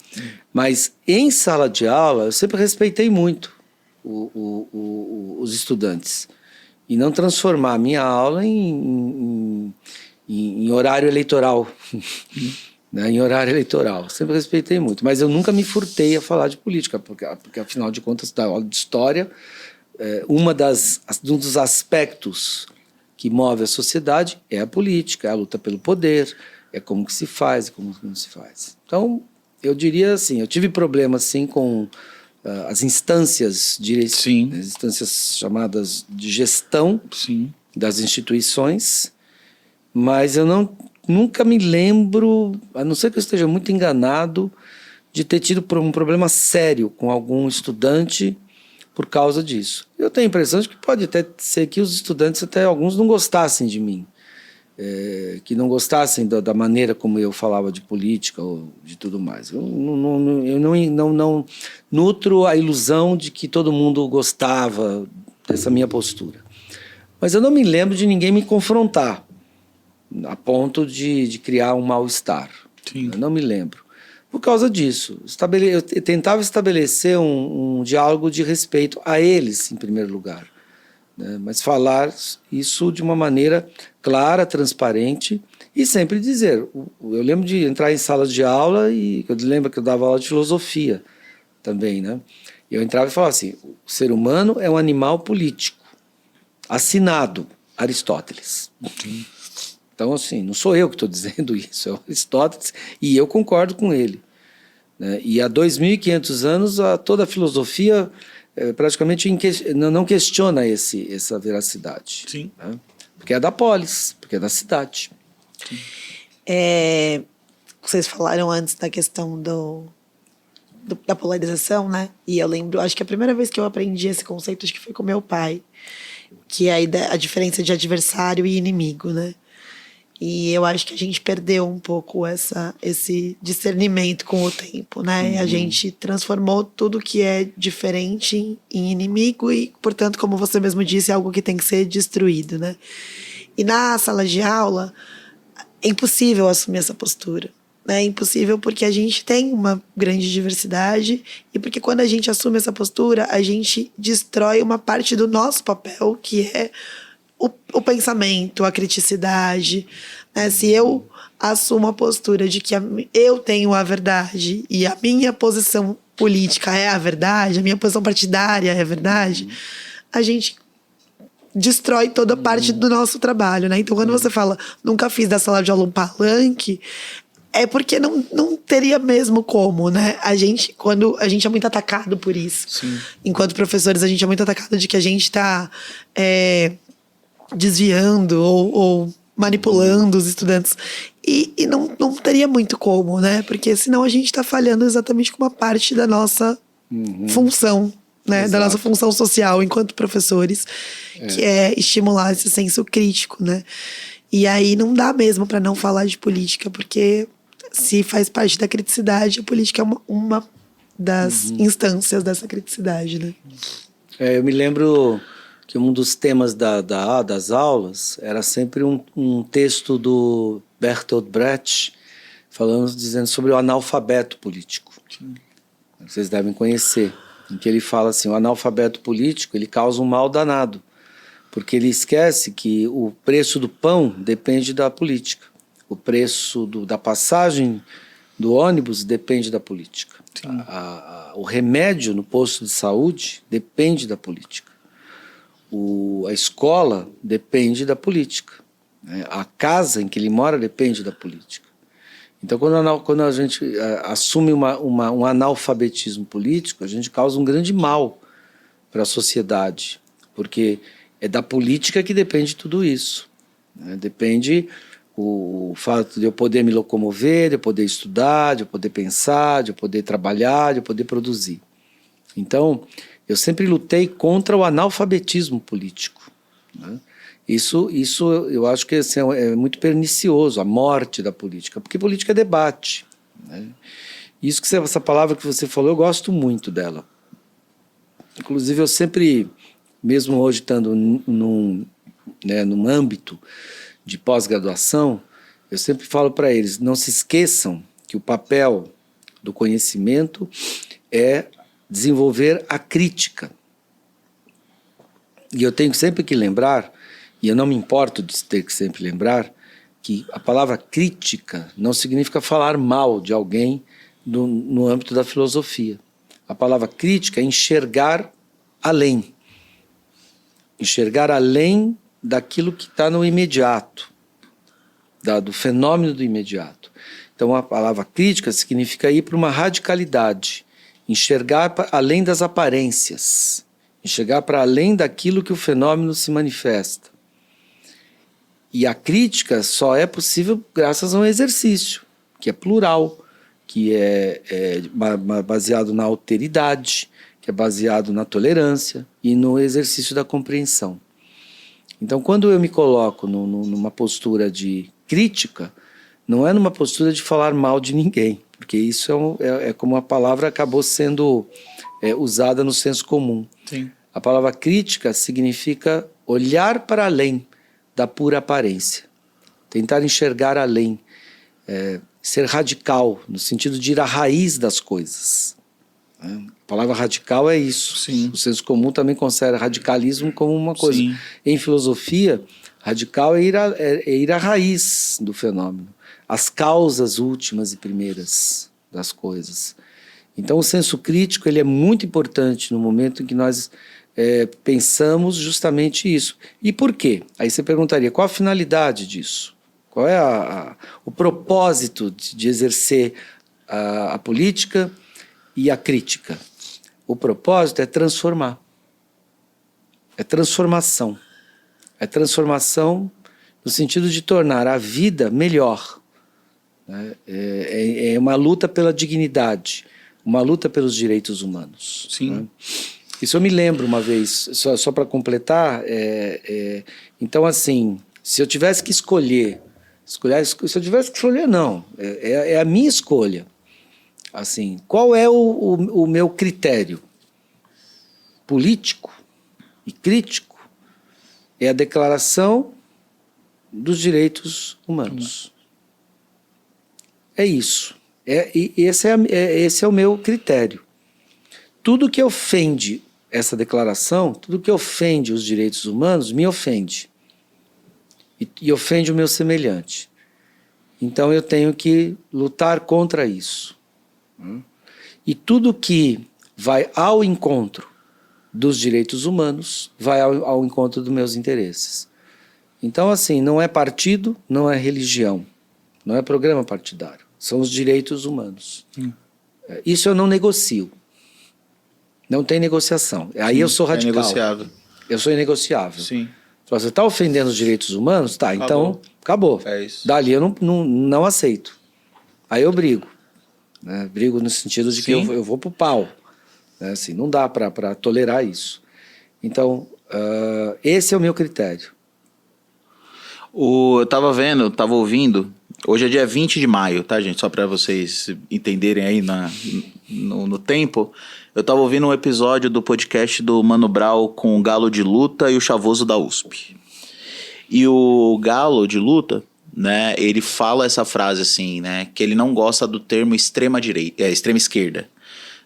Mas em sala de aula, eu sempre respeitei muito os estudantes. E não transformar a minha aula em horário eleitoral. Né? Em horário eleitoral. Sempre respeitei muito. Mas eu nunca me furtei a falar de política, porque afinal de contas, da aula de história, um dos aspectos que move a sociedade é a política, é a luta pelo poder, é como que se faz e como não se faz. Então, eu diria assim, eu tive problemas sim com as instâncias as instâncias chamadas de gestão das instituições, mas eu nunca me lembro, a não ser que eu esteja muito enganado, de ter tido um problema sério com algum estudante por causa disso. Eu tenho a impressão de que pode até ser que os estudantes, até alguns, não gostassem de mim. que não gostassem da maneira como eu falava de política ou de tudo mais. Eu não nutro a ilusão de que todo mundo gostava dessa minha postura. Mas eu não me lembro de ninguém me confrontar a ponto de criar um mal-estar. Eu não me lembro. Por causa disso, eu tentava estabelecer um diálogo de respeito a eles, em primeiro lugar, né? Mas falar isso de uma maneira clara, transparente e sempre dizer. Eu lembro de entrar em salas de aula e eu lembro que eu dava aula de filosofia também, né? Eu entrava e falava assim: o ser humano é um animal político, assinado Aristóteles. Então, assim, não sou eu que estou dizendo isso, é Aristóteles, e eu concordo com ele, né? E há 2.500 anos, toda a filosofia praticamente não questiona essa veracidade. Sim. Né? Porque é da polis, porque é da cidade. Vocês falaram antes da questão da polarização, né? E eu lembro, acho que a primeira vez que eu aprendi esse conceito, acho que foi com meu pai, que é a diferença de adversário e inimigo, né? E eu acho que a gente perdeu um pouco esse discernimento com o tempo, né? Uhum. A gente transformou tudo que é diferente em inimigo e, portanto, como você mesmo disse, é algo que tem que ser destruído, né? E na sala de aula, é impossível assumir essa postura. É impossível porque a gente tem uma grande diversidade e porque quando a gente assume essa postura, a gente destrói uma parte do nosso papel, que é o pensamento, a criticidade, né? Se eu assumo a postura de que eu tenho a verdade e a minha posição política é a verdade, a minha posição partidária é a verdade, a gente destrói toda parte do nosso trabalho, né? Então, quando você fala, nunca fiz da sala de aula um palanque, é porque não teria mesmo como, né? Quando a gente é muito atacado por isso. Sim. Enquanto professores, a gente é muito atacado de que a gente está desviando ou manipulando os estudantes. E não teria muito como, né? Porque senão a gente está falhando exatamente com uma parte da nossa função, né? Exato. Da nossa função social enquanto professores, que é estimular esse senso crítico, né? E aí não dá mesmo para não falar de política, porque se faz parte da criticidade, a política é uma das instâncias dessa criticidade, né? Eu me lembro que um dos temas das aulas era sempre um texto do Bertolt Brecht, dizendo sobre o analfabeto político. Sim. Vocês devem conhecer, em que ele fala assim: o analfabeto político, ele causa um mal danado, porque ele esquece que o preço do pão depende da política, o preço da passagem do ônibus depende da política, o remédio no posto de saúde depende da política, a escola depende da política, né? A casa em que ele mora depende da política. Então, quando a gente assume um analfabetismo político, a gente causa um grande mal para a sociedade, porque é da política que depende tudo isso, né? Depende o fato de eu poder me locomover, de eu poder estudar, de eu poder pensar, de eu poder trabalhar, de eu poder produzir. Então, eu sempre lutei contra o analfabetismo político, né? Isso eu acho que assim, é muito pernicioso, a morte da política, porque política é debate, né? Essa palavra que você falou, eu gosto muito dela. Inclusive, eu sempre, mesmo hoje estando num âmbito de pós-graduação, eu sempre falo para eles: não se esqueçam que o papel do conhecimento é desenvolver a crítica. E eu tenho sempre que lembrar, e eu não me importo de ter que sempre lembrar, que a palavra crítica não significa falar mal de alguém no âmbito da filosofia. A palavra crítica é enxergar além. Enxergar além daquilo que está no imediato, do fenômeno do imediato. Então, a palavra crítica significa ir para uma radicalidade, enxergar além das aparências, enxergar para além daquilo que o fenômeno se manifesta. E a crítica só é possível graças a um exercício, que é plural, que é baseado na alteridade, que é baseado na tolerância e no exercício da compreensão. Então, quando eu me coloco numa postura de crítica, não é numa postura de falar mal de ninguém, porque isso é como a palavra acabou sendo usada no senso comum. Sim. A palavra crítica significa olhar para além da pura aparência, tentar enxergar além, ser radical, no sentido de ir à raiz das coisas. A palavra radical é isso. Sim. O senso comum também considera radicalismo como uma coisa. Sim. Em filosofia, radical é ir à raiz do fenômeno, as causas últimas e primeiras das coisas. Então, o senso crítico ele é muito importante no momento em que nós pensamos justamente isso. E por quê? Aí você perguntaria, qual a finalidade disso? Qual é o propósito de exercer a política e a crítica? O propósito é transformar. É transformação. É transformação no sentido de tornar a vida melhor. É uma luta pela dignidade, uma luta pelos direitos humanos. Sim. Né? Isso eu me lembro uma vez, só para completar. Então, assim, se eu tivesse que escolher, não, é a minha escolha. Assim, qual é o meu critério político e crítico? É a declaração dos direitos humanos. É isso. Esse é o meu critério. Tudo que ofende essa declaração, tudo que ofende os direitos humanos, me ofende. E ofende o meu semelhante. Então eu tenho que lutar contra isso. E tudo que vai ao encontro dos direitos humanos vai ao encontro dos meus interesses. Então, assim, não é partido, não é religião, não é programa partidário. São os direitos humanos. Isso eu não negocio. Não tem negociação. Aí eu sou radical. É negociável. Eu sou inegociável. Sim. Você está ofendendo os direitos humanos? Tá, então acabou. É isso. Dali eu não aceito. Aí eu brigo. Né? Brigo no sentido de que eu vou pro pau. Né? Assim, não dá para tolerar isso. Então, esse é o meu critério. Eu tava ouvindo. Hoje é dia 20 de maio, tá, gente? Só para vocês entenderem aí no tempo. Eu tava ouvindo um episódio do podcast do Mano Brown com o Galo de Luta e o Chavoso da USP. E o Galo de Luta, né, ele fala essa frase assim, né, que ele não gosta do termo extrema esquerda,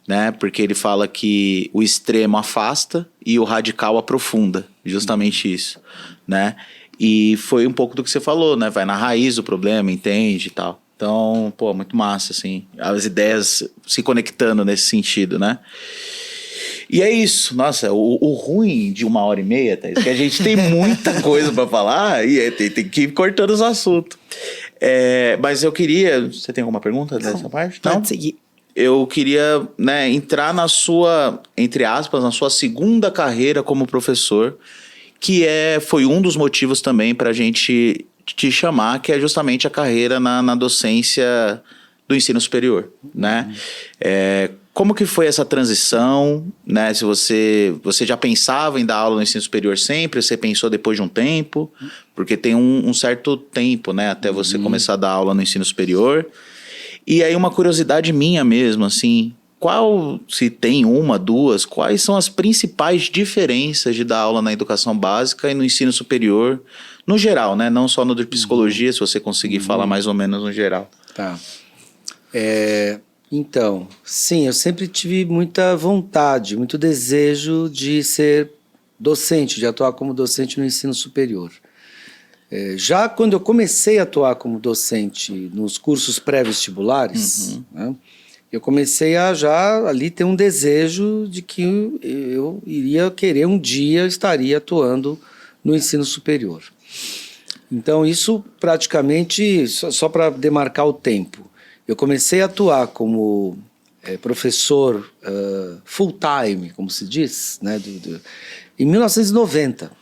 né, porque ele fala que o extremo afasta e o radical aprofunda, justamente isso, né. E foi um pouco do que você falou, né? Vai na raiz do problema, entende e tal. Então, pô, muito massa, assim. As ideias se conectando nesse sentido, né? E é isso. Nossa, o ruim de 1h30, Thaís, que a gente tem muita coisa pra falar e tem que ir cortando os assuntos. Mas eu queria... Você tem alguma pergunta dessa parte? Pode seguir. Eu queria, né, entrar na sua, entre aspas, na sua segunda carreira como professor, que foi um dos motivos também para a gente te chamar, que é justamente a carreira na docência do ensino superior, né? Como que foi essa transição, né? Se você já pensava em dar aula no ensino superior sempre, você pensou depois de um tempo, porque tem um certo tempo, né, até você começar a dar aula no ensino superior. E aí uma curiosidade minha mesmo, assim, se tem uma, duas, quais são as principais diferenças de dar aula na educação básica e no ensino superior, no geral, né? Não só no de psicologia, se você conseguir falar mais ou menos no geral. Tá. Então, sim, eu sempre tive muita vontade, muito desejo de ser docente, de atuar como docente no ensino superior. Já quando eu comecei a atuar como docente nos cursos pré-vestibulares, né, eu comecei a já ali ter um desejo de que eu iria querer estaria atuando no ensino superior. Então isso praticamente, só para demarcar o tempo, eu comecei a atuar como professor full-time, como se diz, né, em 1990.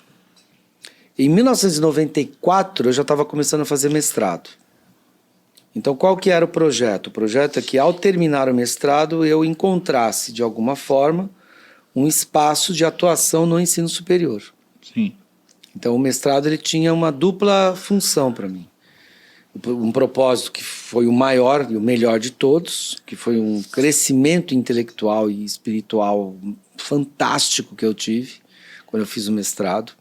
Em 1994 eu já estava começando a fazer mestrado. Então, qual que era o projeto? O projeto é que, ao terminar o mestrado, eu encontrasse, de alguma forma, um espaço de atuação no ensino superior. Sim. Então, o mestrado ele tinha uma dupla função para mim. Um propósito que foi o maior e o melhor de todos, que foi um crescimento intelectual e espiritual fantástico que eu tive quando eu fiz o mestrado.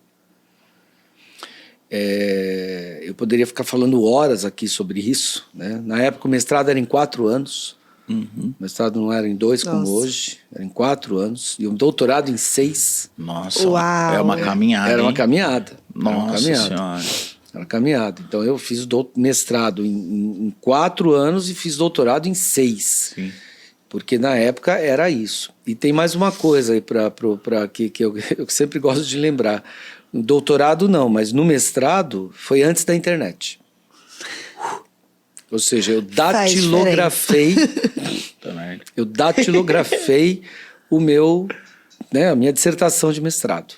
Eu poderia ficar falando horas aqui sobre isso, né? Na época o mestrado era em 4 anos. O mestrado não era em 2 como hoje, era em 4 anos. E o doutorado em 6. Nossa, Uau. é uma caminhada, Era uma hein? caminhada. Nossa Senhora. Era caminhada. Então eu fiz mestrado em 4 anos e fiz doutorado em 6. Sim. Porque na época era isso. E tem mais uma coisa aí que eu sempre gosto de lembrar. No doutorado não, mas no mestrado foi antes da internet. Ou seja, eu datilografei a minha dissertação de mestrado.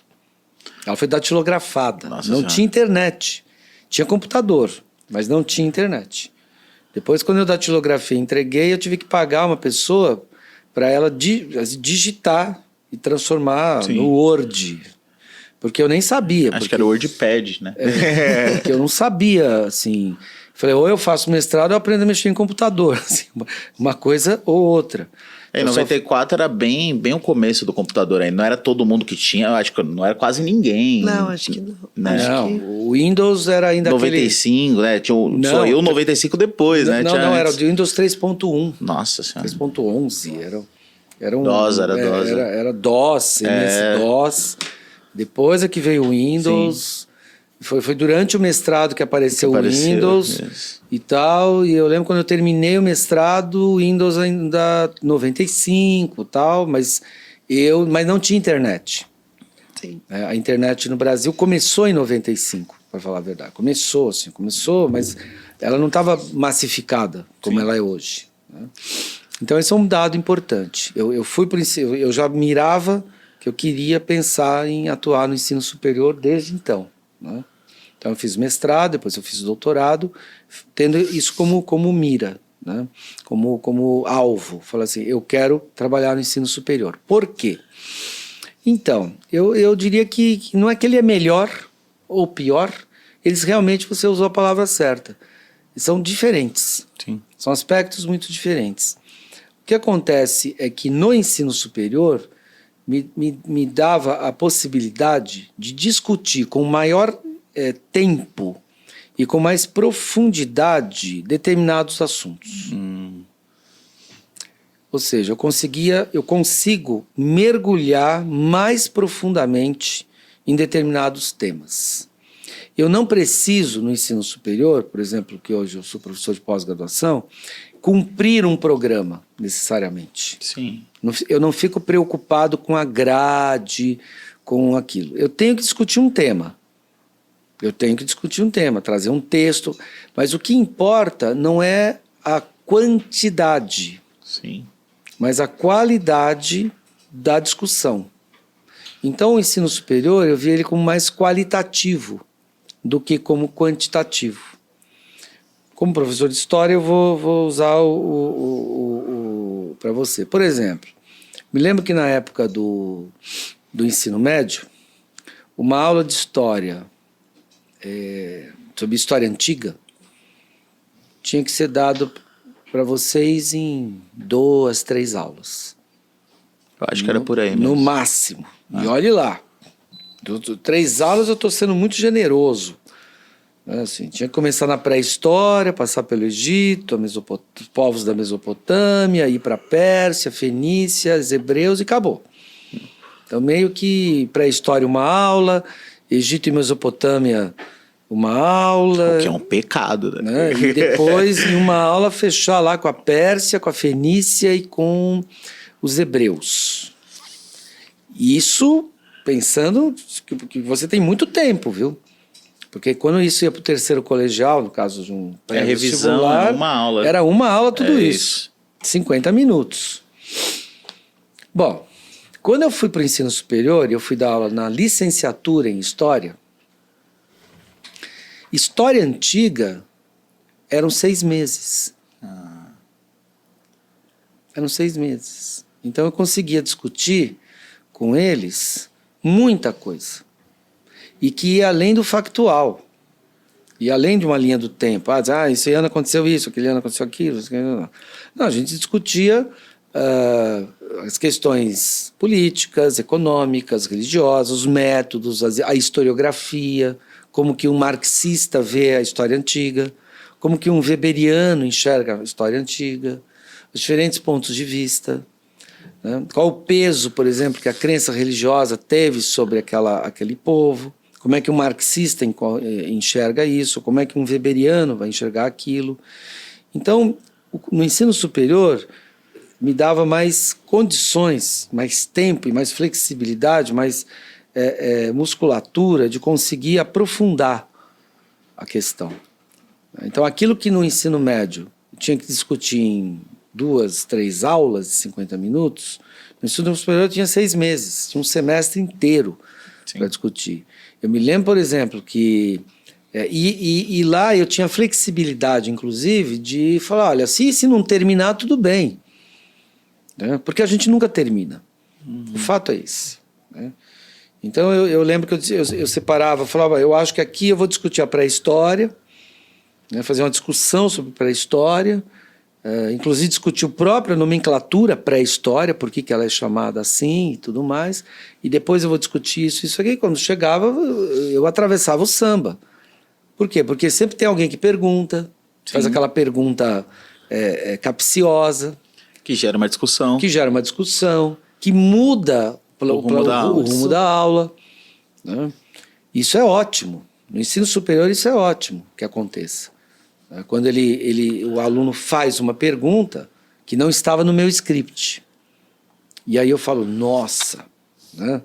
Ela foi datilografada. Nossa não Senhora. tinha internet. Tinha computador, mas não tinha internet. Depois, quando eu datilografei e entreguei, eu tive que pagar uma pessoa para ela digitar e transformar Sim. no Word. Porque eu nem sabia. Acho que era o WordPad, né? Porque eu não sabia, assim. Falei, ou eu faço mestrado ou eu aprendo a mexer em computador. Assim, uma coisa ou outra. Em 94 era bem o começo do computador aí. Não era todo mundo que tinha, eu acho que não era quase ninguém. Não, acho que não. Né? Acho Não, que... o Windows era ainda 95, né? Tinha só eu 95 depois, né? Não, Tinha não, era o antes. Windows 3.1. Nossa Senhora. 3.11. Era um... DOS, era DOS. Era DOS, MS-DOS. Depois é que veio o Windows. Foi durante o mestrado que apareceu o Windows e tal. E eu lembro quando eu terminei o mestrado, o Windows ainda 95 e tal, mas não tinha internet. Sim. A internet no Brasil começou em 95, para falar a verdade. Começou, mas ela não estava massificada como ela é hoje, né? Então, esse é um dado importante. Eu já mirava que eu queria pensar em atuar no ensino superior desde então, né? Então eu fiz mestrado, depois eu fiz doutorado, tendo isso como mira, né? Como alvo. Falei assim, eu quero trabalhar no ensino superior. Por quê? Então, eu diria que não é que ele é melhor ou pior, você usou a palavra certa. São diferentes. Sim. São aspectos muito diferentes. O que acontece é que no ensino superior me dava a possibilidade de discutir com maior tempo e com mais profundidade determinados assuntos. Ou seja, eu consigo mergulhar mais profundamente em determinados temas. Eu não preciso, no ensino superior, por exemplo, que hoje eu sou professor de pós-graduação, cumprir um programa, necessariamente. Sim. Eu não fico preocupado com a grade, com aquilo. Eu tenho que discutir um tema. Trazer um texto. Mas o que importa não é a quantidade, Sim. mas a qualidade da discussão. Então, o ensino superior, eu vi ele como mais qualitativo do que como quantitativo. Como professor de história, eu vou usar para você. Por exemplo, me lembro que na época do ensino médio, uma aula de história sobre história antiga tinha que ser dado para vocês em 2, 3 aulas. Eu acho que era por aí mesmo. No máximo. E olhe lá. 3 aulas eu estou sendo muito generoso. Assim, tinha que começar na pré-história, passar pelo Egito, os povos da Mesopotâmia, ir para a Pérsia, Fenícia, os hebreus e acabou. Então, meio que pré-história uma aula, Egito e Mesopotâmia uma aula. O que é um pecado, né? E depois, em uma aula, fechar lá com a Pérsia, com a Fenícia e com os hebreus. Isso pensando que você tem muito tempo, viu? Porque quando isso ia para o terceiro colegial, no caso de um revisão, era uma aula. Era uma aula tudo isso. 50 minutos. Bom, quando eu fui para o ensino superior, eu fui dar aula na licenciatura em História. História antiga eram 6 meses. Eram 6 meses. Então eu conseguia discutir com eles muita coisa. e que ia além do factual, e além de uma linha do tempo. Esse ano aconteceu isso, aquele ano aconteceu aquilo. Não, a gente discutia as questões políticas, econômicas, religiosas, os métodos, a historiografia, como que um marxista vê a história antiga, como que um weberiano enxerga a história antiga, os diferentes pontos de vista, né? Qual o peso, por exemplo, que a crença religiosa teve sobre aquele povo, como é que um marxista enxerga isso, como é que um weberiano vai enxergar aquilo. Então, no ensino superior, me dava mais condições, mais tempo e mais flexibilidade, mais musculatura de conseguir aprofundar a questão. Então, aquilo que no ensino médio tinha que discutir em 2, 3 aulas de 50 minutos, no ensino superior tinha 6 meses, tinha um semestre inteiro para discutir. Eu me lembro, por exemplo, que... E lá eu tinha flexibilidade, inclusive, de falar, olha, se não terminar, tudo bem. Né? Porque a gente nunca termina. O fato é esse. Né? Então eu lembro que eu separava, falava, eu acho que aqui eu vou discutir a pré-história, né? Fazer uma discussão sobre pré-história, inclusive discutir a própria nomenclatura pré-história, por que ela é chamada assim e tudo mais, e depois eu vou discutir isso aqui. Quando chegava, eu atravessava o samba. Por quê? Porque sempre tem alguém que pergunta, faz aquela pergunta capciosa, que gera uma discussão, que muda o rumo da aula. Né? Isso é ótimo. No ensino superior isso é ótimo que aconteça. Quando o aluno faz uma pergunta que não estava no meu script. E aí eu falo, nossa, né?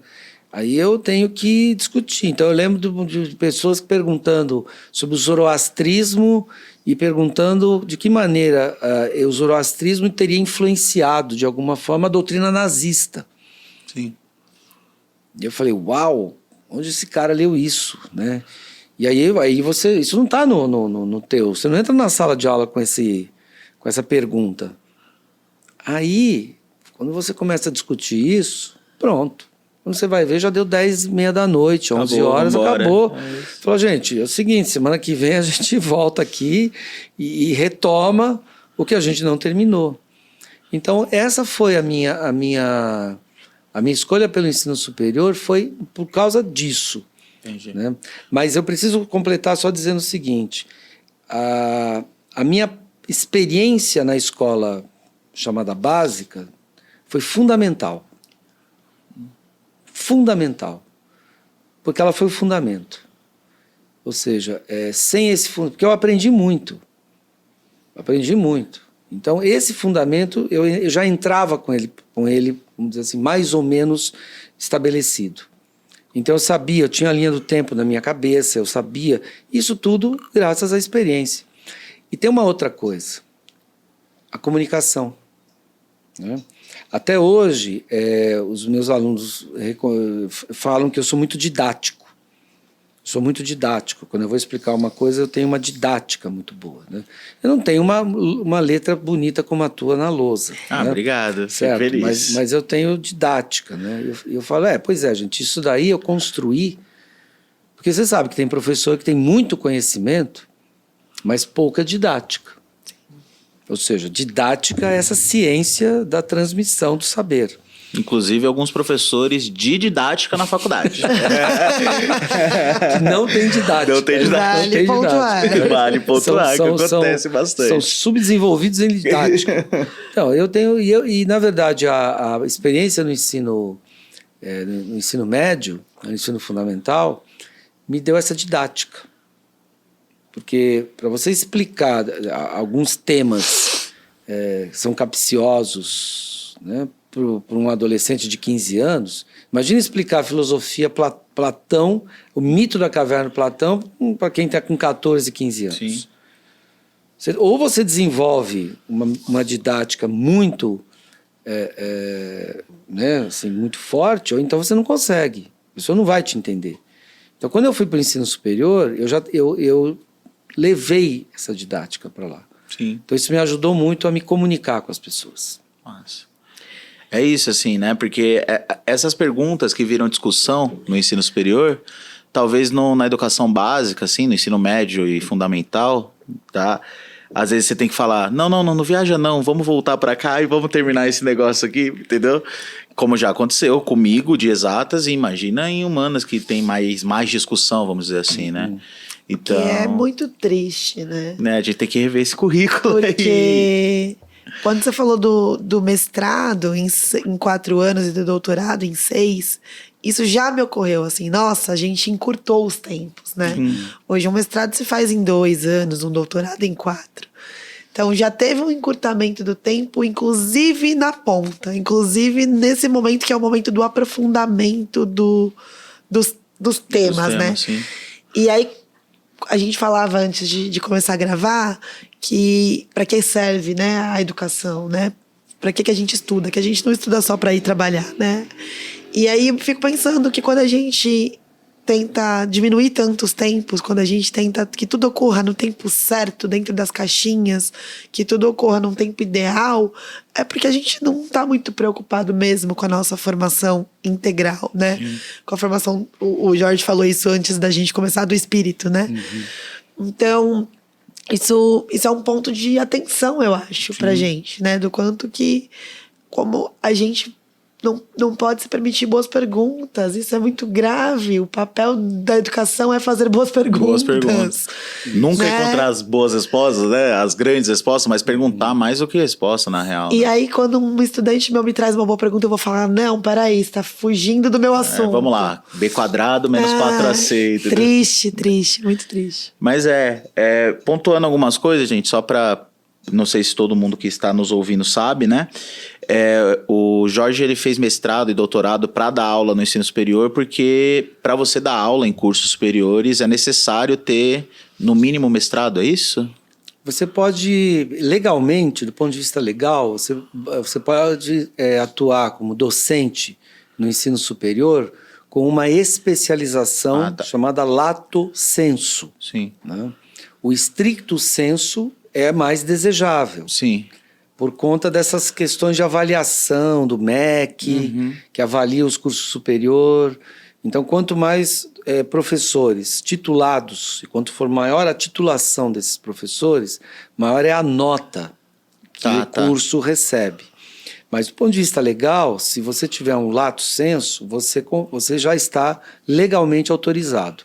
Aí eu tenho que discutir. Então eu lembro de pessoas perguntando sobre o zoroastrismo e perguntando de que maneira o zoroastrismo teria influenciado de alguma forma a doutrina nazista. Sim. E eu falei, uau, onde esse cara leu isso, né? E aí você, isso não está no teu, você não entra na sala de aula com essa pergunta. Aí, quando você começa a discutir isso, pronto. Quando você vai ver, já deu 10h30 da noite, 11 horas, acabou. Falou, gente, é o seguinte, semana que vem a gente volta aqui e retoma o que a gente não terminou. Então, essa foi a minha escolha pelo ensino superior, foi por causa disso. Entendi. Né? Mas eu preciso completar só dizendo o seguinte, a minha experiência na escola chamada básica foi fundamental. Fundamental. Porque ela foi o fundamento. Ou seja, sem esse fundamento... Porque eu aprendi muito. Então, esse fundamento, eu já entrava com ele, vamos dizer assim, mais ou menos estabelecido. Então, eu sabia, eu tinha a linha do tempo na minha cabeça, eu sabia. Isso tudo graças à experiência. E tem uma outra coisa. A comunicação. Né? Até hoje, os meus alunos falam que eu sou muito didático. Sou muito didático. Quando eu vou explicar uma coisa, eu tenho uma didática muito boa. Né? Eu não tenho uma letra bonita como a tua na lousa. Né? Obrigado. Certo? Feliz. Mas eu tenho didática. Né? Eu falo, pois é, gente, isso daí eu construí. Porque você sabe que tem professor que tem muito conhecimento, mas pouca didática. Ou seja, didática é essa ciência da transmissão do saber. Inclusive, alguns professores de didática na faculdade. Que não tem didática. Não tem didática. Vale pontuar. Vale pontuar, que acontece bastante. São subdesenvolvidos em didática. Então, eu tenho... E na verdade, a experiência no ensino médio, no ensino fundamental, me deu essa didática. Porque, para você explicar alguns temas que são capciosos, né, para um adolescente de 15 anos, imagina explicar a filosofia Platão, o mito da caverna de Platão, para quem está com 14, 15 anos. Sim. Ou você desenvolve uma didática muito, né, assim, muito forte, ou então você não consegue. A pessoa não vai te entender. Então, quando eu fui para o ensino superior, eu levei essa didática para lá. Sim. Então isso me ajudou muito a me comunicar com as pessoas. Nossa. É isso, assim, né? Porque essas perguntas que viram discussão no ensino superior talvez na educação básica, assim, no ensino médio e fundamental, tá? Às vezes você tem que falar, não viaja não, vamos voltar pra cá e vamos terminar esse negócio aqui, entendeu? Como já aconteceu comigo de exatas, e imagina em humanas que tem mais discussão, vamos dizer assim, né? Então, Que é muito triste, né? A gente tem que rever esse currículo aí. Porque quando você falou do mestrado em 4 anos e do doutorado em 6, isso já me ocorreu, assim, nossa, a gente encurtou os tempos, né? Hoje um mestrado se faz em 2 anos, um doutorado em 4. Então já teve um encurtamento do tempo, inclusive na ponta, inclusive nesse momento que é o momento do aprofundamento dos temas, né? Sim. E aí, a gente falava antes de começar a gravar que para que serve, né, a educação, né? Para que a gente estuda? Que a gente não estuda só para ir trabalhar, né? E aí eu fico pensando que quando a gente tenta diminuir tantos tempos, quando a gente tenta que tudo ocorra no tempo certo, dentro das caixinhas, que tudo ocorra num tempo ideal, é porque a gente não está muito preocupado mesmo com a nossa formação integral, né? Com a formação, o Jorge falou isso antes da gente começar, do espírito, né? Então, isso é um ponto de atenção, eu acho, pra gente, né? Do quanto que, como a gente não pode se permitir boas perguntas. Isso é muito grave. O papel da educação é fazer boas perguntas. Boas perguntas. Nunca encontrar as boas respostas, né? As grandes respostas, mas perguntar mais do que resposta, na real. E aí, quando um estudante meu me traz uma boa pergunta, eu vou falar, não, peraí, você tá fugindo do meu assunto. Vamos lá, B² menos 4AC. Triste, muito triste. Mas pontuando algumas coisas, gente, só pra... Não sei se todo mundo que está nos ouvindo sabe, né? O Jorge, ele fez mestrado e doutorado para dar aula no ensino superior, porque para você dar aula em cursos superiores é necessário ter, no mínimo, mestrado, é isso? Você pode, legalmente, do ponto de vista legal, você pode atuar como docente no ensino superior com uma especialização chamada lato sensu. Sim. Né? O stricto sensu é mais desejável. Sim. Por conta dessas questões de avaliação do MEC, que avalia os cursos superior. Então, quanto mais professores titulados, e quanto for maior a titulação desses professores, maior é a nota que o curso recebe. Mas, do ponto de vista legal, se você tiver um lato sensu, você já está legalmente autorizado.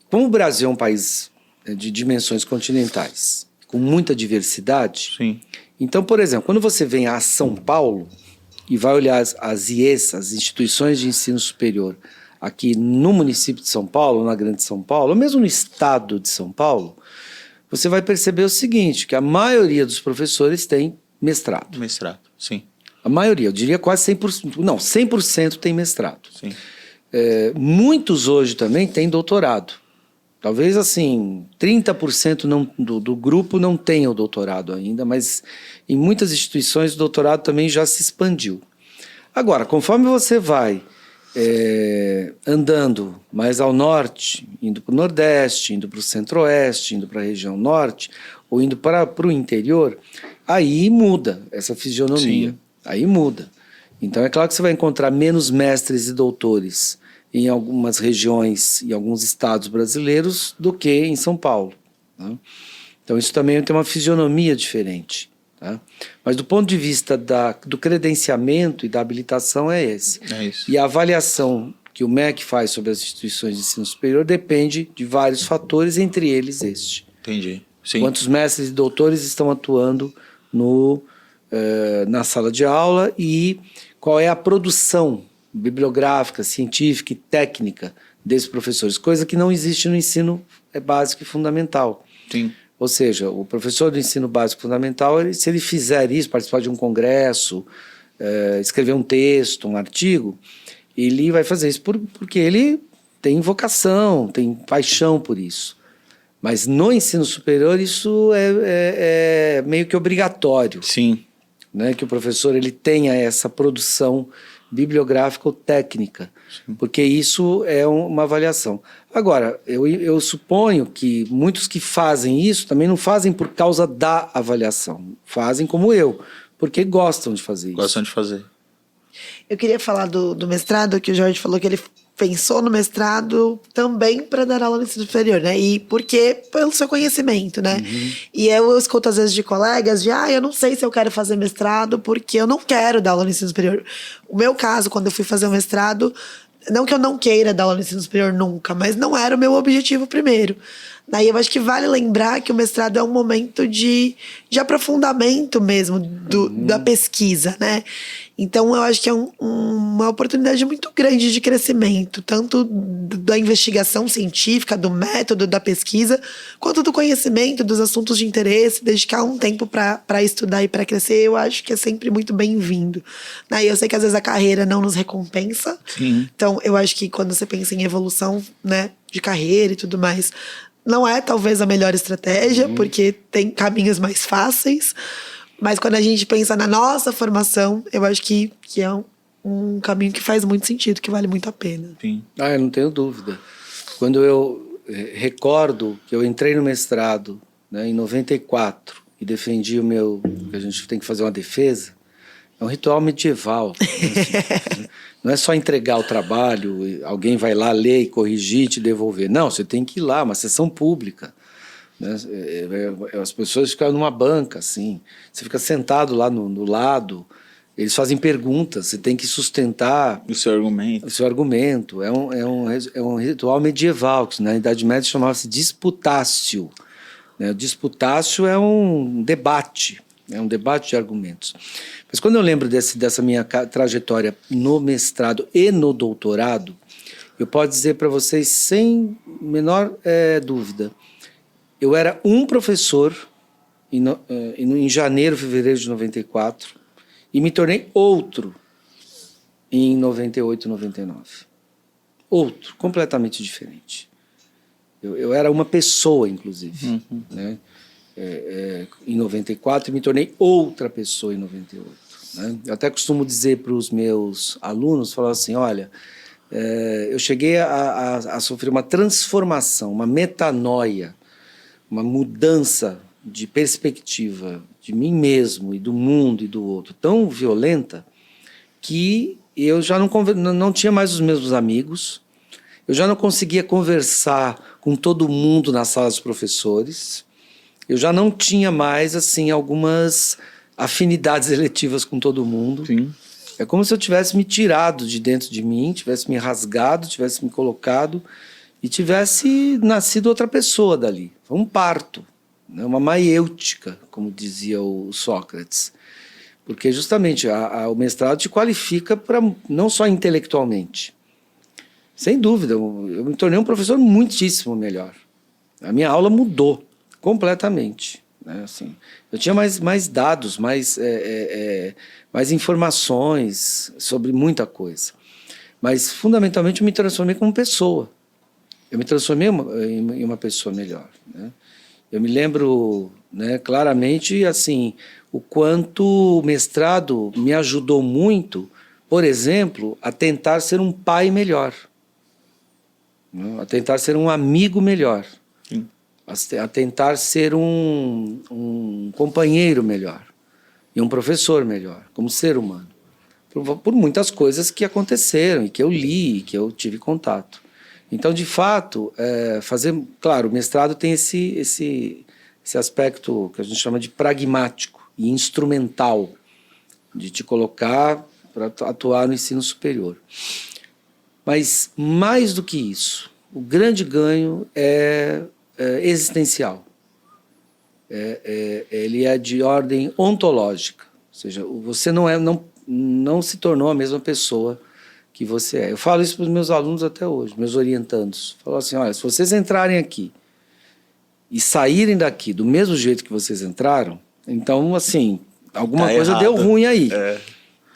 Como o Brasil é um país de dimensões continentais, com muita diversidade. Sim. Então, por exemplo, quando você vem a São Paulo e vai olhar as IES, as instituições de ensino superior, aqui no município de São Paulo, na Grande São Paulo, ou mesmo no estado de São Paulo, você vai perceber o seguinte, que a maioria dos professores tem mestrado. Mestrado, sim. A maioria, eu diria quase 100%, não, 100% tem mestrado. Sim. Muitos hoje também têm doutorado. Talvez, assim, 30% do grupo não tenha o doutorado ainda, mas em muitas instituições o doutorado também já se expandiu. Agora, conforme você vai andando mais ao norte, indo para o nordeste, indo para o centro-oeste, indo para a região norte, ou indo para o interior, aí muda essa fisionomia. Sim. Aí muda. Então, é claro que você vai encontrar menos mestres e doutores em algumas regiões e alguns estados brasileiros do que em São Paulo. Tá? Então isso também tem uma fisionomia diferente. Tá? Mas do ponto de vista do credenciamento e da habilitação é esse. É isso. E a avaliação que o MEC faz sobre as instituições de ensino superior depende de vários fatores, entre eles este. Entendi. Sim. Quantos mestres e doutores estão atuando na sala de aula e qual é a produção bibliográfica, científica e técnica desses professores, coisa que não existe no ensino básico e fundamental. Sim. Ou seja, o professor do ensino básico e fundamental, se ele fizer isso, participar de um congresso, escrever um texto, um artigo, ele vai fazer isso porque ele tem vocação, tem paixão por isso. Mas no ensino superior isso é meio que obrigatório. Sim. Né, que o professor ele tenha essa produção bibliográfica ou técnica, porque isso é uma avaliação. Agora, eu suponho que muitos que fazem isso também não fazem por causa da avaliação, fazem como eu, porque gostam de fazer isso. Gostam de fazer. Eu queria falar do mestrado, que o Jorge falou que ele pensou no mestrado também para dar aula no ensino superior, né? E porque pelo seu conhecimento, né? E eu escuto às vezes de colegas eu não sei se eu quero fazer mestrado porque eu não quero dar aula no ensino superior. O meu caso, quando eu fui fazer o mestrado, não que eu não queira dar aula no ensino superior nunca, mas não era o meu objetivo primeiro. Daí eu acho que vale lembrar que o mestrado é um momento de aprofundamento mesmo da pesquisa, né? Então eu acho que é uma oportunidade muito grande de crescimento, tanto da investigação científica, do método da pesquisa, quanto do conhecimento, dos assuntos de interesse, dedicar um tempo para estudar e para crescer, eu acho que é sempre muito bem-vindo. Daí eu sei que às vezes a carreira não nos recompensa, então eu acho que quando você pensa em evolução, né, de carreira e tudo mais, não é talvez a melhor estratégia, porque tem caminhos mais fáceis. Mas quando a gente pensa na nossa formação, eu acho que é um caminho que faz muito sentido, que vale muito a pena. Sim. Eu não tenho dúvida. Quando eu recordo que eu entrei no mestrado, né, em 94 e defendi que a gente tem que fazer uma defesa, é um ritual medieval. Né? Não é só entregar o trabalho, alguém vai lá ler e corrigir e te devolver. Não, você tem que ir lá, uma sessão pública. Né? As pessoas ficam numa banca, assim. Você fica sentado lá no lado, eles fazem perguntas, você tem que sustentar O seu argumento. o seu argumento. É um ritual medieval, que na Idade Média chamava-se disputácio. Né? O disputácio é um debate de argumentos. Mas quando eu lembro dessa minha trajetória no mestrado e no doutorado, eu posso dizer para vocês, sem menor dúvida, eu era um professor em janeiro, fevereiro de 94 e me tornei outro em 98, 99. Outro, completamente diferente. Eu era uma pessoa, inclusive, né? Em 94 e me tornei outra pessoa em 98. Né? Eu até costumo dizer para os meus alunos, falar assim, olha, eu cheguei a sofrer uma transformação, uma metanoia, uma mudança de perspectiva de mim mesmo e do mundo e do outro tão violenta que eu já não tinha mais os mesmos amigos, eu já não conseguia conversar com todo mundo na sala dos professores, eu já não tinha mais assim algumas afinidades eletivas com todo mundo. Sim. É como se eu tivesse me tirado de dentro de mim, tivesse me rasgado, tivesse me colocado e tivesse nascido outra pessoa dali. Foi um parto, né? Uma maiêutica, como dizia o Sócrates. Porque justamente o mestrado te qualifica para não só intelectualmente. Sem dúvida, eu me tornei um professor muitíssimo melhor. A minha aula mudou completamente. Né? Assim, eu tinha mais dados, mais informações sobre muita coisa. Mas, fundamentalmente, eu me transformei como pessoa. Eu me transformei em uma pessoa melhor. Né? Eu me lembro, né, claramente assim, o quanto o mestrado me ajudou muito, por exemplo, a tentar ser um pai melhor, né? A tentar ser um amigo melhor, Sim. a tentar ser um companheiro melhor e um professor melhor, como ser humano, por muitas coisas que aconteceram e que eu li, e que eu tive contato. Então, de fato, claro, o mestrado tem esse aspecto que a gente chama de pragmático e instrumental, de te colocar para atuar no ensino superior. Mas, mais do que isso, o grande ganho é existencial. Ele é de ordem ontológica, ou seja, você não se tornou a mesma pessoa que você é. Eu falo isso para os meus alunos até hoje, meus orientandos. Falo assim, olha, se vocês entrarem aqui e saírem daqui do mesmo jeito que vocês entraram, então, assim, alguma coisa errado. Deu ruim aí.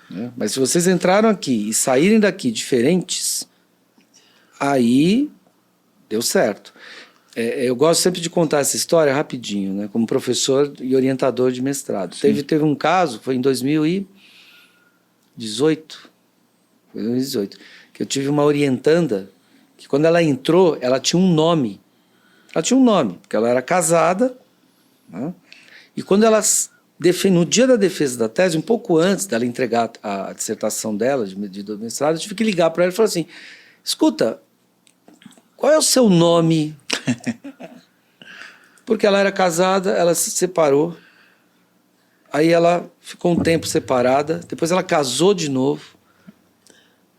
Né? Mas se vocês entraram aqui e saírem daqui diferentes, aí deu certo. Eu gosto sempre de contar essa história rapidinho, né? Como professor e orientador de mestrado. Teve um caso, foi em 2018, que eu tive uma orientanda que quando ela entrou, ela tinha um nome. Ela tinha um nome, porque ela era casada, né? E quando ela, no dia da defesa da tese, um pouco antes dela entregar a dissertação dela, de mestrado, eu tive que ligar para ela e falar assim, escuta, qual é o seu nome? Porque ela era casada, ela se separou. Aí ela ficou um tempo separada. Depois ela casou de novo.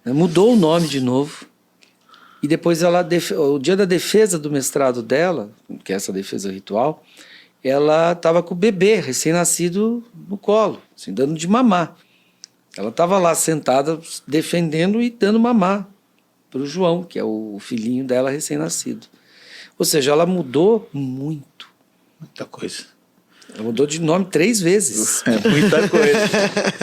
Né, mudou o nome de novo. E depois o dia da defesa do mestrado dela, que é essa defesa ritual, ela estava com o bebê recém-nascido no colo, assim, dando de mamar. Ela estava lá sentada, defendendo e dando mamar para o João, que é o filhinho dela recém-nascido. Ou seja, ela mudou muito. Muita coisa. Ela mudou de nome 3 vezes. É muita coisa.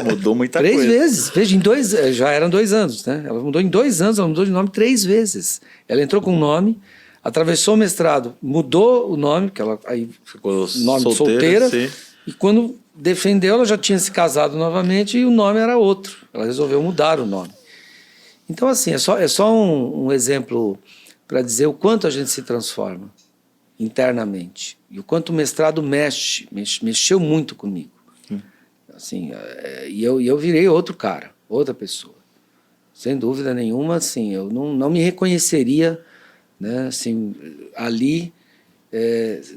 Mudou muita 3 coisa. vezes. Veja, já eram 2 anos, né? Ela mudou em 2 anos, ela mudou de nome 3 vezes. Ela entrou com um nome, atravessou o mestrado, mudou o nome, porque ela aí Ficou nome solteira, sim. e quando defendeu, ela já tinha se casado novamente e o nome era outro. Ela resolveu mudar o nome. Então, assim, é só um exemplo para dizer o quanto a gente se transforma internamente. E o quanto o mestrado mexeu muito comigo. Assim, e eu virei outro cara, outra pessoa. Sem dúvida nenhuma, assim, eu não me reconheceria, né, assim, ali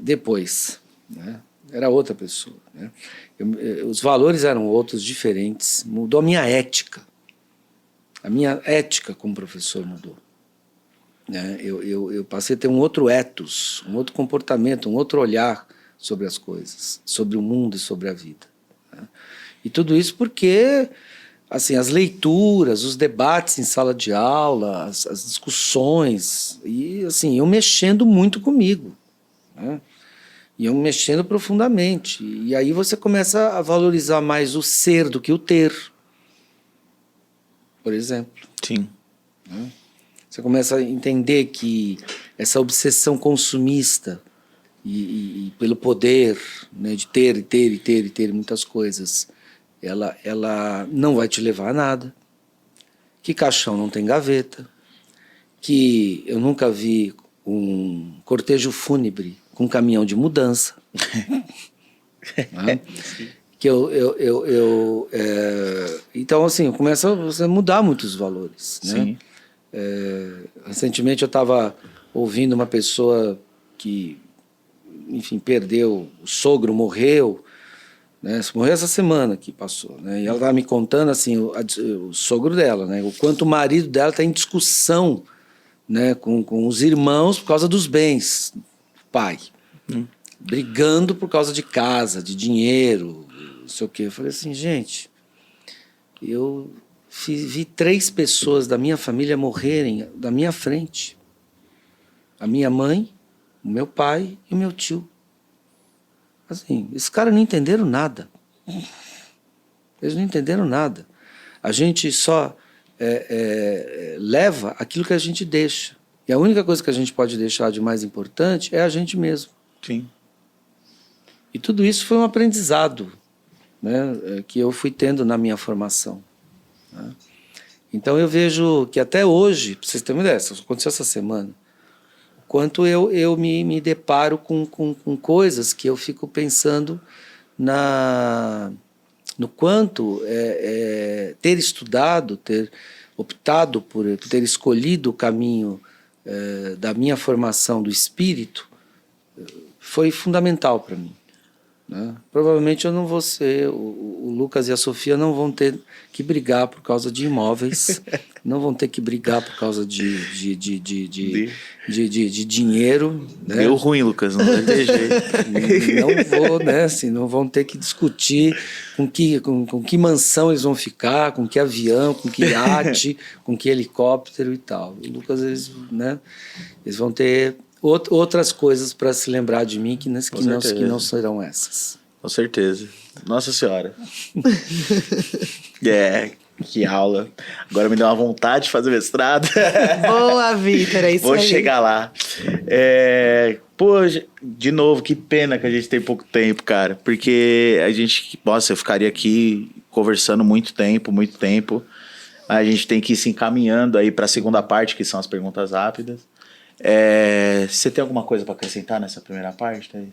depois. Né? Era outra pessoa. Né? Os valores eram outros, diferentes. Mudou a minha ética. A minha ética como professor mudou. Né? Eu passei a ter um outro ethos, um outro comportamento, um outro olhar sobre as coisas, sobre o mundo e sobre a vida. Né? E tudo isso porque assim, as leituras, os debates em sala de aula, as discussões, e assim, eu mexendo muito comigo. Né? E eu mexendo profundamente. E aí você começa a valorizar mais o ser do que o ter, por exemplo. Sim. Né? Você começa a entender que essa obsessão consumista e pelo poder, né, de ter muitas coisas, ela não vai te levar a nada. Que caixão não tem gaveta. Que eu nunca vi um cortejo fúnebre com caminhão de mudança. Né? Que então, assim, começa a mudar muitos valores. Né? Sim. Recentemente eu estava ouvindo uma pessoa que, enfim, perdeu, o sogro morreu, né? Morreu essa semana que passou, né? E ela estava me contando assim, o sogro dela, né? O quanto o marido dela está em discussão, né? com os irmãos por causa dos bens do pai, brigando por causa de casa, de dinheiro, não sei o quê. Eu falei assim, gente, eu vi 3 pessoas da minha família morrerem da minha frente. A minha mãe, o meu pai e o meu tio. Assim, esses caras não entenderam nada. Eles não entenderam nada. A gente só leva aquilo que a gente deixa. E a única coisa que a gente pode deixar de mais importante é a gente mesmo. Sim. E tudo isso foi um aprendizado, né, que eu fui tendo na minha formação. Né? Então eu vejo que até hoje, para vocês terem uma ideia, isso aconteceu essa semana, quanto eu me deparo com coisas que eu fico pensando no quanto ter estudado, ter optado por ter escolhido o caminho da minha formação do espírito foi fundamental para mim. Né? Provavelmente eu não vou ser, o Lucas e a Sofia não vão ter que brigar por causa de imóveis, não vão ter que brigar por causa de dinheiro. Né? Deu ruim, Lucas, não vai ter jeito. Não vou, né? Assim, não vão ter que discutir com que mansão eles vão ficar, com que avião, com que iate, com que helicóptero e tal. O Lucas, eles vão ter outras coisas para se lembrar de mim que não serão essas. Com certeza. Nossa Senhora. Que aula. Agora me deu uma vontade de fazer mestrado. Boa, Vitor, é isso Vou aí. chegar lá. Pô, de novo, que pena que a gente tem pouco tempo, cara. Porque a gente... Nossa, eu ficaria aqui conversando muito tempo. A gente tem que ir se encaminhando aí para a segunda parte, que são as perguntas rápidas. Você tem alguma coisa para acrescentar nessa primeira parte, Thaís?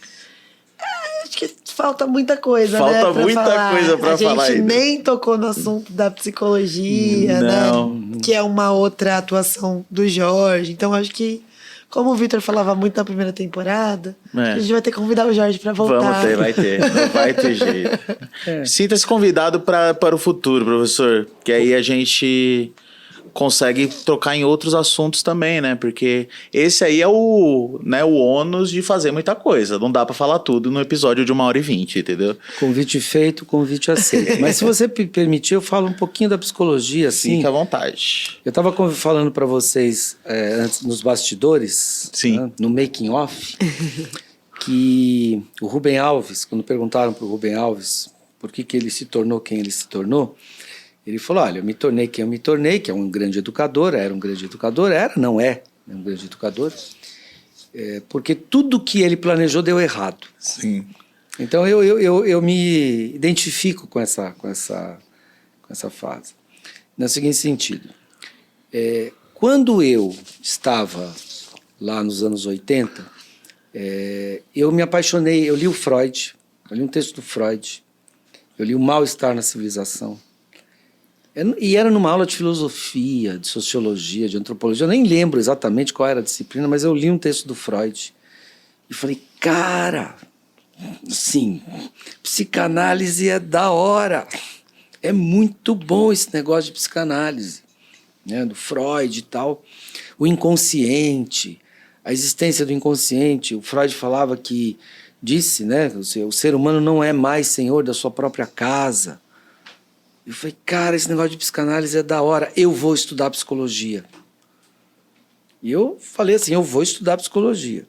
acho que falta muita coisa, Falta né? muita coisa pra falar A gente ainda. nem tocou no assunto da psicologia, Não. né? Que é uma outra atuação do Jorge. Então, acho que, como o Vitor falava muito na primeira temporada, a gente vai ter que convidar o Jorge pra voltar. Vamos ter, vai ter. Não vai ter jeito. Sinta-se convidado para o futuro, professor. Que aí a gente consegue trocar em outros assuntos também, né? Porque esse aí é o ônus de fazer muita coisa. Não dá para falar tudo no episódio de 1h20, entendeu? Convite feito, convite aceito. Mas se você me permitir, eu falo um pouquinho da psicologia, assim. Fique à vontade. Eu estava falando para vocês antes nos bastidores, Sim. Né, no making off, que o Rubem Alves, quando perguntaram para o Rubem Alves por que ele se tornou quem ele se tornou, ele falou: olha, eu me tornei quem eu me tornei, que é um grande educador, era um grande educador, não é um grande educador, porque tudo que ele planejou deu errado. Sim. Então eu me identifico com essa fase. No seguinte sentido, quando eu estava lá nos anos 80, eu me apaixonei, eu li o Freud, eu li um texto do Freud, eu li o Mal-Estar na Civilização. E era numa aula de filosofia, de sociologia, de antropologia, eu nem lembro exatamente qual era a disciplina, mas eu li um texto do Freud e falei, cara, assim, psicanálise é da hora, é muito bom esse negócio de psicanálise, né, do Freud e tal, o inconsciente, a existência do inconsciente. O Freud falava que, disse, né, o ser humano não é mais senhor da sua própria casa. Eu falei, cara, esse negócio de psicanálise é da hora, eu vou estudar psicologia. E eu falei assim, eu vou estudar psicologia.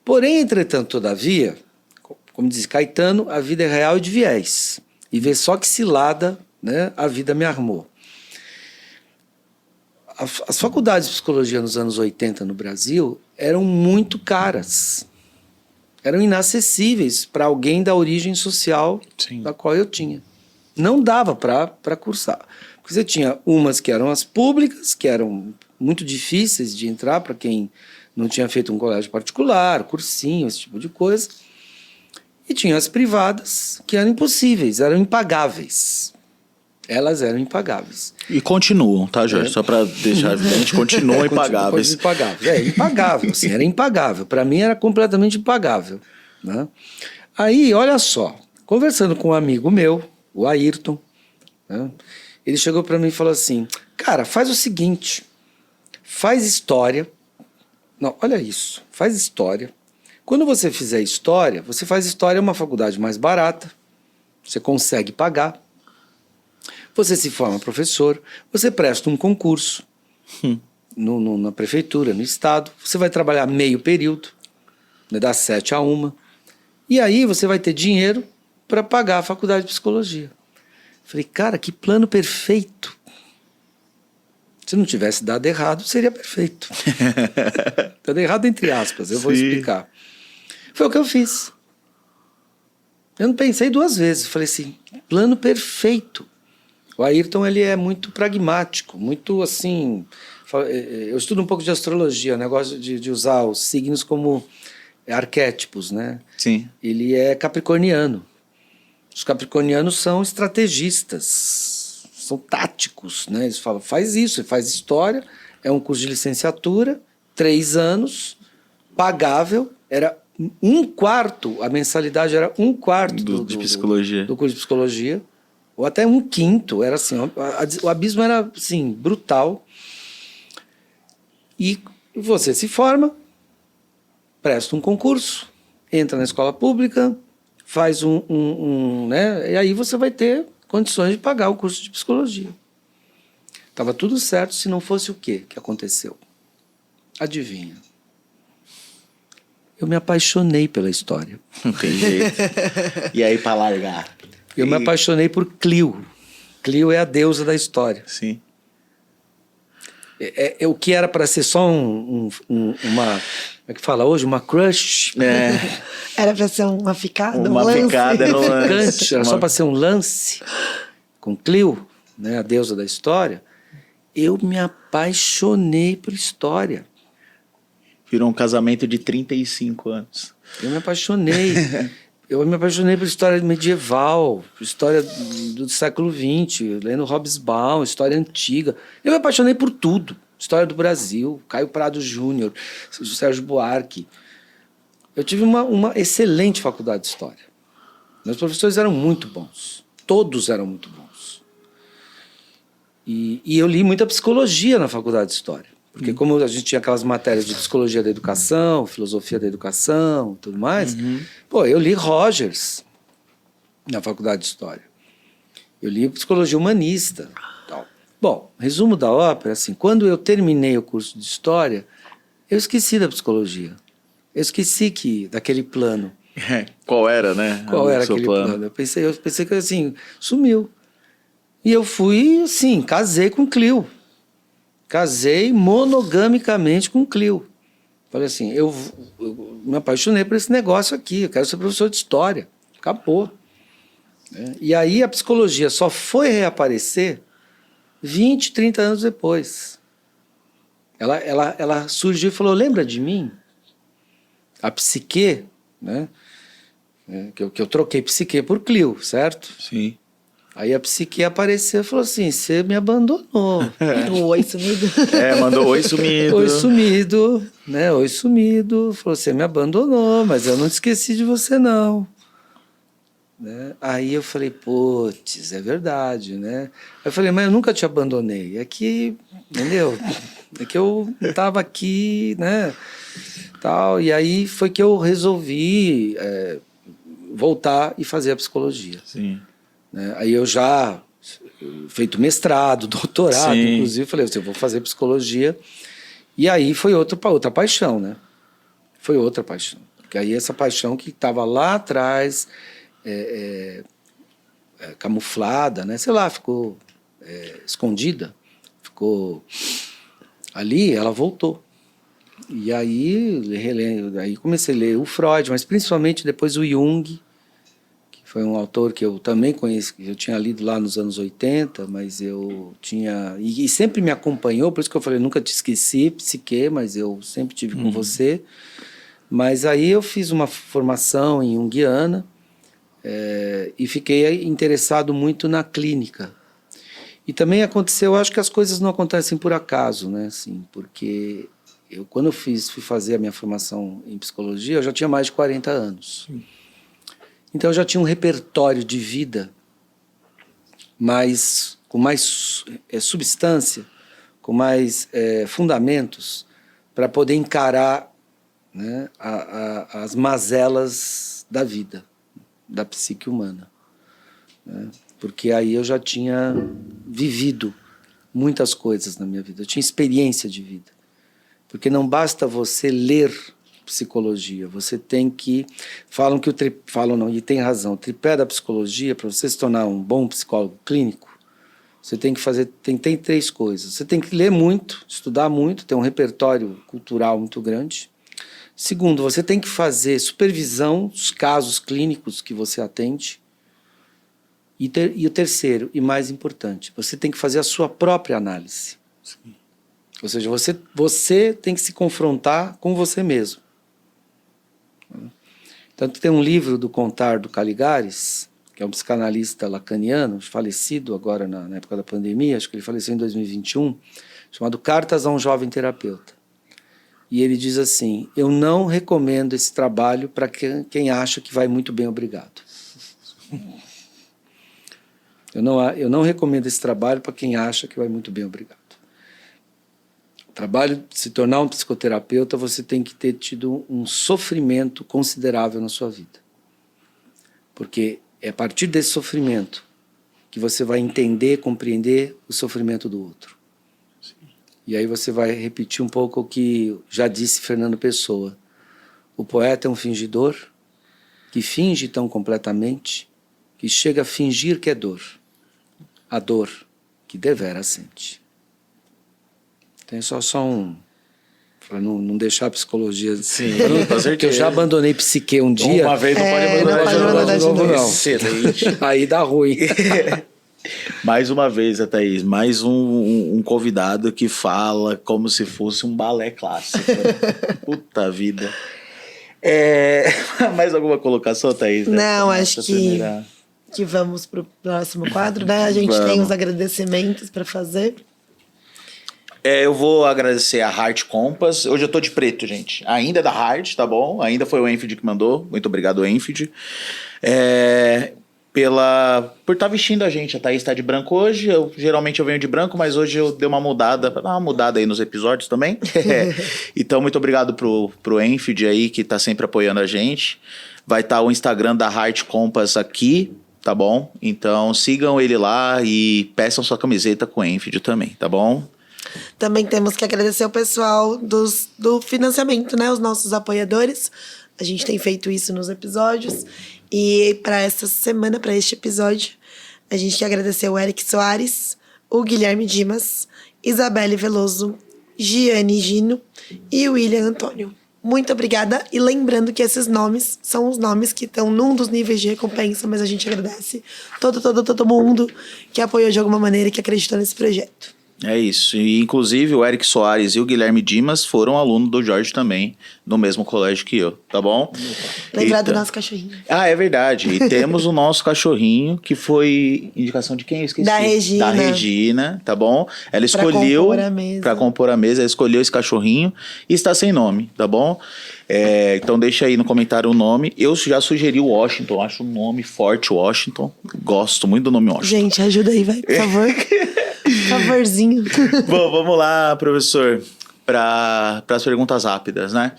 Porém, entretanto, todavia, como diz Caetano, a vida é real e de viés. E vê só que cilada, né, a vida me armou. As faculdades de psicologia nos anos 80 no Brasil eram muito caras. Eram inacessíveis para alguém da origem social Sim. da qual eu tinha. Não dava para cursar. Porque você tinha umas que eram as públicas, que eram muito difíceis de entrar para quem não tinha feito um colégio particular, cursinho, esse tipo de coisa. E tinha as privadas, que eram impossíveis, eram impagáveis. Elas eram impagáveis. E continuam, tá, Jorge? Só para deixar evidente, continuam impagáveis. Impagáveis. Impagável, assim, era impagável. Para mim era completamente impagável, né? Aí, olha só, conversando com um amigo meu, o Ayrton, né, ele chegou para mim e falou assim, cara, faz o seguinte, faz história. Não, olha isso, faz história. Quando você fizer história, você faz história, é uma faculdade mais barata, você consegue pagar, você se forma professor, você presta um concurso na prefeitura, no estado, você vai trabalhar meio período, né, das 7 a 1, e aí você vai ter dinheiro para pagar a faculdade de psicologia. Falei, cara, que plano perfeito. Se não tivesse dado errado, seria perfeito. Dado errado entre aspas, eu vou explicar. Foi o que eu fiz. Eu não pensei duas vezes. Falei assim, plano perfeito. O Ayrton, ele é muito pragmático, muito assim... Eu estudo um pouco de astrologia, o negócio de usar os signos como arquétipos, né? Sim. Ele é capricorniano. Os capricornianos são estrategistas, são táticos, né? Eles falam, faz isso, faz história, é um curso de licenciatura, 3 anos, pagável, era 1/4, a mensalidade era 1/4 de psicologia. do curso de psicologia, ou até 1/5, era assim, o abismo era assim, brutal. E você se forma, presta um concurso, entra na escola pública, faz né? E aí você vai ter condições de pagar o curso de psicologia. Estava tudo certo se não fosse o quê que aconteceu? Adivinha? Eu me apaixonei pela história. Não tem jeito. E aí, para largar? Eu me apaixonei por Clio. Clio é a deusa da história. Sim. O que era para ser só uma... Como é que fala hoje? Uma crush. Era para ser uma ficada, uma lance. ficada no lance. Era só para ser um lance com Clio, né, a deusa da história. Eu me apaixonei por história. Virou um casamento de 35 anos. Eu me apaixonei. Eu me apaixonei por história medieval, por história do século XX, lendo Hobsbawm, história antiga. Eu me apaixonei por tudo. História do Brasil, Caio Prado Júnior, Sérgio Buarque. Eu tive uma excelente faculdade de História. Meus professores eram muito bons. Todos eram muito bons. E eu li muita psicologia na faculdade de História. Porque como a gente tinha aquelas matérias de psicologia da educação, filosofia da educação e tudo mais, eu li Rogers na faculdade de História. Eu li psicologia humanista. Tal. Bom, resumo da ópera, assim, quando eu terminei o curso de História, eu esqueci da psicologia. Eu esqueci daquele plano. Qual era, né? Qual era aquele plano? Eu pensei que, assim, sumiu. E eu fui, assim, casei com Clio. Casei monogamicamente com Clio. Falei assim, eu me apaixonei por esse negócio aqui, eu quero ser professor de História. Acabou. E aí a psicologia só foi reaparecer 20, 30 anos depois. Ela surgiu e falou, lembra de mim? A psique, né? Que eu troquei psique por Clio, certo? Sim. Aí a psique apareceu e falou assim, você me abandonou. O oi sumido. Mandou oi sumido. Oi sumido, né? Oi sumido. Falou, você me abandonou, mas eu não te esqueci de você, não. Né? Aí eu falei, putz, é verdade, né? Aí eu falei, mas eu nunca te abandonei. É que, entendeu? É que eu estava aqui, né? Tal. E aí foi que eu resolvi voltar e fazer a psicologia. Sim. Né? Aí eu já feito mestrado, doutorado, Sim. inclusive, falei, eu vou fazer psicologia. E aí foi outra paixão, né? Foi outra paixão. Porque aí essa paixão que estava lá atrás, camuflada, né? Sei lá, ficou escondida, ficou ali, ela voltou. E aí comecei a ler o Freud, mas principalmente depois o Jung, foi um autor que eu também conheço, que eu tinha lido lá nos anos 80, mas eu tinha... E sempre me acompanhou, por isso que eu falei, nunca te esqueci, psique, mas eu sempre tive com você. Mas aí eu fiz uma formação em Jungiana e fiquei interessado muito na clínica. E também aconteceu, eu acho que as coisas não acontecem por acaso, né? Assim, porque quando eu fui fazer a minha formação em psicologia, eu já tinha mais de 40 anos. Sim. Então eu já tinha um repertório de vida com mais substância, com mais fundamentos, para poder encarar, né, as mazelas da vida, da psique humana. Né? Porque aí eu já tinha vivido muitas coisas na minha vida, eu tinha experiência de vida. Porque não basta você ler psicologia, você tem que... e tem razão, o tripé da psicologia, para você se tornar um bom psicólogo clínico, você tem que tem 3 coisas. Você tem que ler muito, estudar muito, ter um repertório cultural muito grande. Segundo, você tem que fazer supervisão dos casos clínicos que você atende. E o terceiro, e mais importante, você tem que fazer a sua própria análise. Sim. Ou seja, você tem que se confrontar com você mesmo. Tanto tem um livro do Contar Caligares, que é um psicanalista lacaniano, falecido agora na época da pandemia, acho que ele faleceu em 2021, chamado Cartas a um Jovem Terapeuta. E ele diz assim, eu não recomendo esse trabalho para quem acha que vai muito bem, obrigado. Eu não recomendo esse trabalho para quem acha que vai muito bem, obrigado. O trabalho de se tornar um psicoterapeuta, você tem que ter tido um sofrimento considerável na sua vida. Porque é a partir desse sofrimento que você vai entender, compreender o sofrimento do outro. Sim. E aí você vai repetir um pouco o que já disse Fernando Pessoa. O poeta é um fingidor que finge tão completamente que chega a fingir que é dor. A dor que devera sente. Tem só um... Para não deixar a psicologia... Sim, com certeza. Porque eu já abandonei psique um dia. Uma vez não pode abandonar de novo, não. Excelente. Aí dá ruim. Mais uma vez, Thaís, mais um convidado que fala como se fosse um balé clássico. Puta vida. Mais alguma colocação, Thaís? Não, Nessa acho primeira- que vamos pro próximo quadro, né? A gente Vamos. tem os agradecimentos para fazer. Eu vou agradecer a Heart Compass. Hoje eu tô de preto, gente. Ainda é da Heart, tá bom? Ainda foi o Enfield que mandou. Muito obrigado, Enfield. Por estar vestindo a gente. A Thaís tá de branco hoje. Geralmente eu venho de branco, mas hoje eu dei uma mudada. Pra dar uma mudada aí nos episódios também. Então, muito obrigado pro Enfield aí, que tá sempre apoiando a gente. Vai estar o Instagram da Heart Compass aqui, tá bom? Então, sigam ele lá e peçam sua camiseta com o Enfield também, tá bom? Também temos que agradecer o pessoal do financiamento, né? Os nossos apoiadores. A gente tem feito isso nos episódios. E para essa semana, para este episódio, a gente quer agradecer o Eric Soares, o Guilherme Dimas, Isabelle Veloso, Giane Gino e o William Antônio. Muito obrigada. E lembrando que esses nomes são os nomes que estão num dos níveis de recompensa, mas a gente agradece todo mundo que apoiou de alguma maneira e que acreditou nesse projeto. É isso. E, inclusive, o Eric Soares e o Guilherme Dimas foram alunos do Jorge também, no mesmo colégio que eu, tá bom? Lembrar do Então- nosso cachorrinho. Ah, é verdade. E temos o nosso cachorrinho, que foi indicação de quem? Eu esqueci. Da Regina. Da Regina, tá bom? Ela escolheu... compor a mesa. Pra compor a mesa. Ela escolheu esse cachorrinho e está sem nome, tá bom? Então deixa aí no comentário o nome. Eu já sugeri o Washington. Acho um nome forte, Washington. Gosto muito do nome Washington. Gente, ajuda aí, vai, por favor. Favorzinho. Bom, vamos lá, professor, para as perguntas rápidas, né?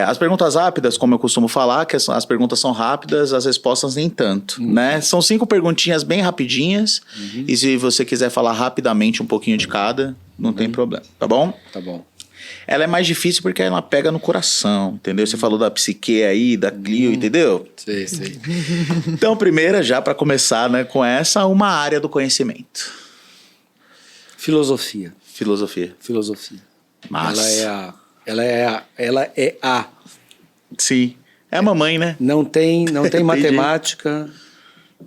As perguntas rápidas, como eu costumo falar, que as perguntas são rápidas, as respostas nem tanto, né? São 5 perguntinhas bem rapidinhas, e se você quiser falar rapidamente um pouquinho de cada, não tem problema, tá bom? Tá bom. Ela é mais difícil porque ela pega no coração, entendeu? Você falou da psique aí, da Clio, entendeu? Sei. Então, primeira, já para começar, né, com essa, uma área do conhecimento. Filosofia. Filosofia. Massa. Ela é a. Sim. É a mamãe, né? Não tem Entendi. matemática,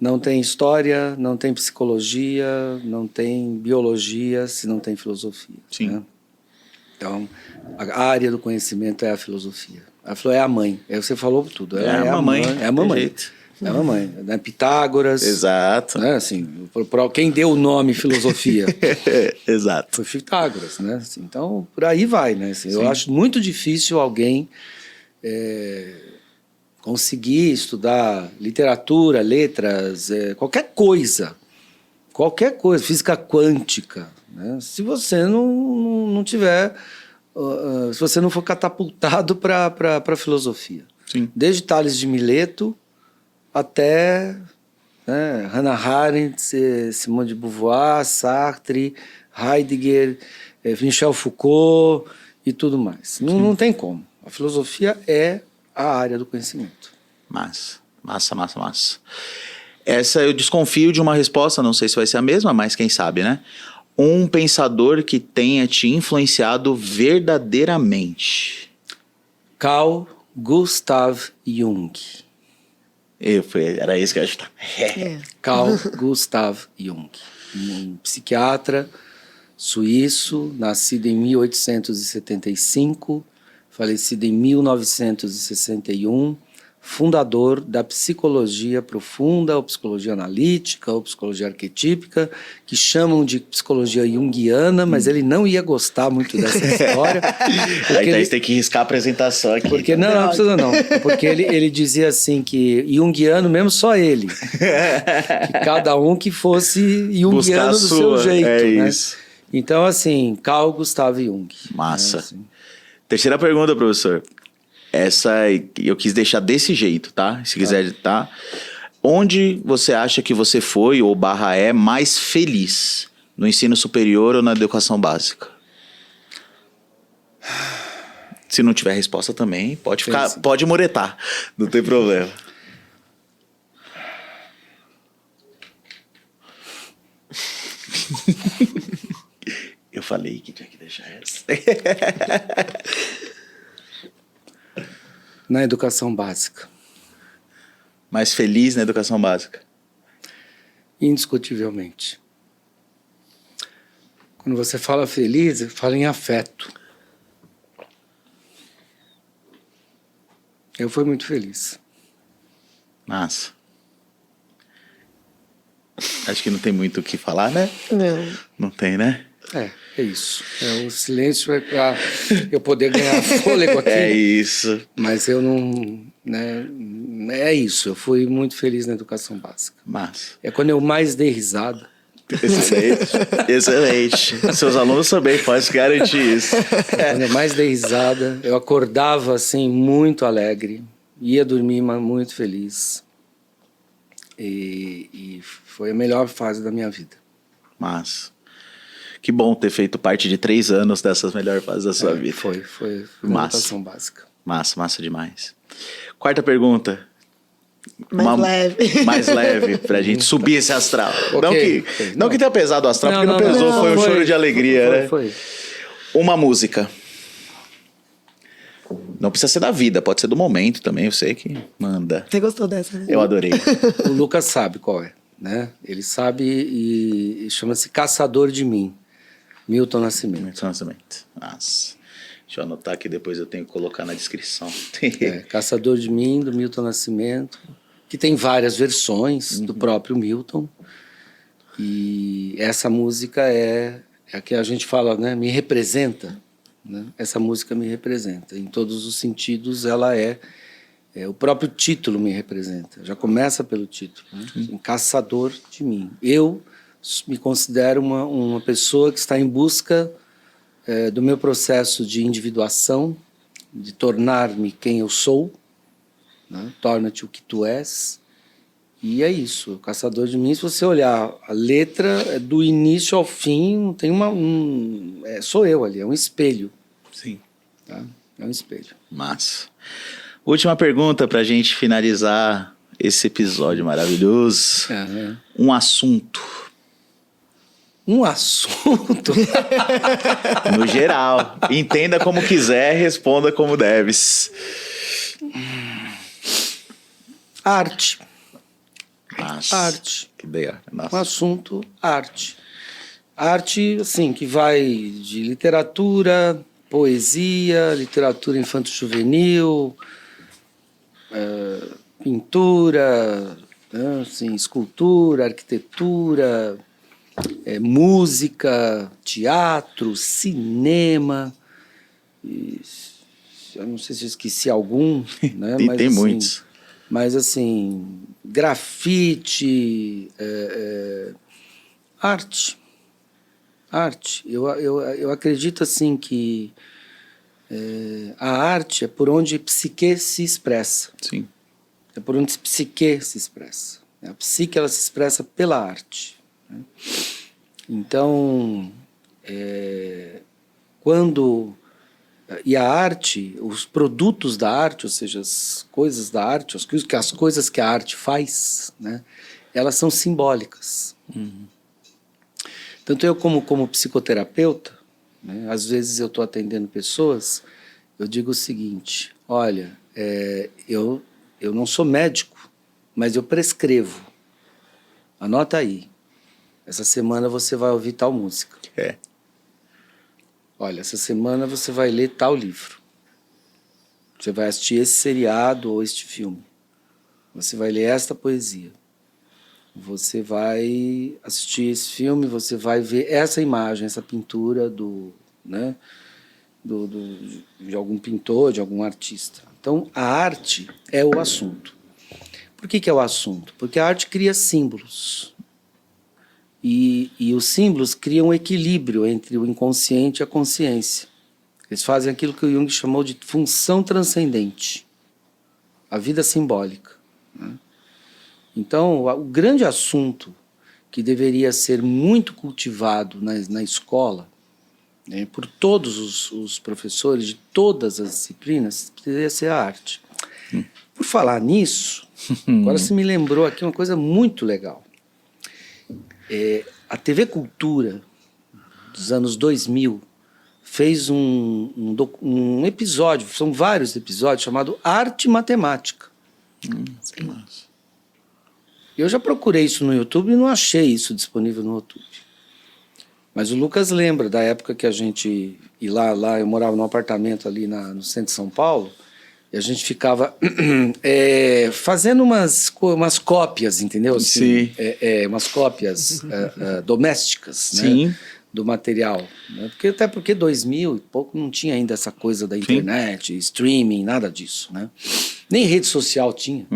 não tem história, não tem psicologia, não tem biologia, se não tem filosofia. Sim. Né? Então, a área do conhecimento é a filosofia. Ela falou, é a mãe. Aí você falou tudo. Ela É a mamãe. É a mamãe. Perfeito. É a mamãe. Né? Pitágoras. Exato. Né? Assim, quem deu o nome filosofia Exato. foi Pitágoras. Né? Assim, então, por aí vai. Né? Assim, eu Sim. acho muito difícil alguém conseguir estudar literatura, letras, qualquer coisa, física quântica, né? Se você não tiver, se você não for catapultado para a filosofia. Sim. Desde Tales de Mileto até Hannah Arendt, Simone de Beauvoir, Sartre, Heidegger, Michel Foucault e tudo mais. Não tem como. A filosofia é a área do conhecimento. Massa. Essa eu desconfio de uma resposta, não sei se vai ser a mesma, mas quem sabe, né? Um pensador que tenha te influenciado verdadeiramente. Carl Gustav Jung. Era isso que eu achava. Carl Gustav Jung. Um psiquiatra suíço, nascido em 1875, falecido em 1961, fundador da psicologia profunda, ou psicologia analítica, ou psicologia arquetípica, que chamam de psicologia junguiana, mas ele não ia gostar muito dessa história. Aí Thaís tem que riscar a apresentação aqui. Porque não precisa não. Porque ele dizia assim que junguiano mesmo só ele. Que cada um que fosse junguiano do seu jeito. Né? Isso. Então, assim, Carl Gustav Jung. Massa. Né, assim. Terceira pergunta, professor. Essa eu quis deixar desse jeito, tá? Se quiser, tá? Onde você acha que você foi ou /é mais feliz? No ensino superior ou na educação básica? Se não tiver resposta também, pode ficar, pode muretar. Não tem problema. Eu falei que tinha que deixar essa. Na educação básica. Mais feliz na educação básica? Indiscutivelmente. Quando você fala feliz, fala em afeto. Eu fui muito feliz. Massa. Acho que não tem muito o que falar, né? Não. Não tem, né? É isso. O silêncio é para eu poder ganhar fôlego aqui. É isso. Mas eu não... Né, é isso. Eu fui muito feliz na educação básica. Massa. É quando eu mais dei risada. Excelente. Excelente. Seus alunos também podem garantir isso. Quando eu mais dei risada, eu acordava assim muito alegre, ia dormir muito feliz. E foi a melhor fase da minha vida. Massa. Que bom ter feito parte de 3 anos dessas melhores fases da sua vida. Foi na Massa. educação básica. Massa demais. Quarta pergunta. Mais leve. Mais leve, pra gente subir esse astral. Ok. Não que tenha pesado o astral, porque não pesou, não, foi um foi. choro de alegria, né? Foi. Uma música. Não precisa ser da vida, pode ser do momento também, eu sei que manda. Você gostou dessa, né? Eu adorei. O Lucas sabe qual é, né? Ele sabe e chama-se Caçador de Mim, Milton Nascimento. Nossa. Deixa eu anotar que depois eu tenho que colocar na descrição. Caçador de Mim, do Milton Nascimento, que tem várias versões do próprio Milton. E essa música é a que a gente fala, né? Me representa. Né? Essa música me representa. Em todos os sentidos, ela o próprio título me representa. Já começa pelo título. Né? Caçador de Mim. Eu me considero uma pessoa que está em busca do meu processo de individuação, de tornar-me quem eu sou, né? Torna-te o que tu és. E é isso, o Caçador de Mim, se você olhar a letra, do início ao fim, não tem sou eu ali, é um espelho. Sim. Tá? É um espelho. Massa. Última pergunta pra gente finalizar esse episódio maravilhoso. Um assunto. Um assunto? No geral. Entenda como quiser, responda como deves. Arte. Nossa, Arte. que ideia. Um assunto, arte. Arte, assim, que vai de literatura, poesia, literatura infanto-juvenil, pintura, né, assim, escultura, arquitetura, música, teatro, cinema. Eu não sei se eu esqueci algum, né? E mas, tem assim, muitos. Mas, assim, grafite, arte. Arte. Eu acredito, assim, que a arte é por onde a psique se expressa. Sim. É por onde a psique se expressa. A psique, ela se expressa pela arte. Né? Então, quando... E a arte, os produtos da arte, ou seja, as coisas da arte, as coisas que a arte faz, né, elas são simbólicas. Tanto eu como psicoterapeuta, né, às vezes eu estou atendendo pessoas, eu digo o seguinte, olha, eu não sou médico, mas eu prescrevo. Anota aí. Essa semana você vai ouvir tal música. Olha, essa semana você vai ler tal livro. Você vai assistir esse seriado ou este filme. Você vai ler esta poesia. Você vai assistir esse filme, você vai ver essa imagem, essa pintura de algum pintor, de algum artista. Então, a arte é o assunto. Por que é o assunto? Porque a arte cria símbolos. E os símbolos criam um equilíbrio entre o inconsciente e a consciência. Eles fazem aquilo que o Jung chamou de função transcendente, a vida simbólica. Né? Então, o grande assunto que deveria ser muito cultivado na escola, né, por todos os professores de todas as disciplinas, deveria ser a arte. Por falar nisso, agora você me lembrou aqui uma coisa muito legal. A TV Cultura, dos anos 2000, fez um episódio, são vários episódios, chamado Arte e Matemática. Eu já procurei isso no YouTube e não achei isso disponível no YouTube. Mas o Lucas lembra da época que a gente ia lá eu morava num apartamento ali no centro de São Paulo, E a gente ficava fazendo umas cópias, entendeu? Assim, umas cópias domésticas, Sim. né? Do material. Né? Até porque 2000 e pouco não tinha ainda essa coisa da internet, streaming, nada disso, né? Nem rede social tinha.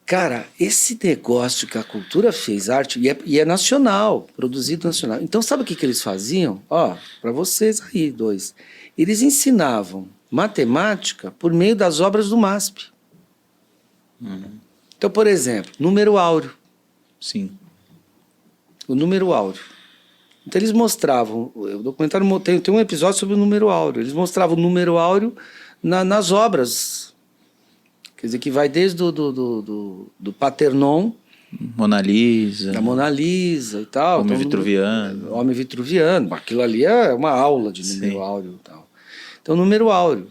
Cara, esse negócio que a cultura fez, arte, e é nacional, produzido nacional. Então, sabe o que eles faziam? Ó, para vocês aí, dois. Eles ensinavam matemática por meio das obras do MASP. Então, por exemplo, número áureo. Sim. O número áureo. Então, eles mostravam... O documentário tem um episódio sobre o número áureo. Eles mostravam o número áureo nas obras. Quer dizer, que vai desde do Paternon... Mona Lisa. Da Mona Lisa e tal. Homem então, Vitruviano. Homem Vitruviano. Aquilo ali é uma aula de número áureo e tal. Então, número áureo.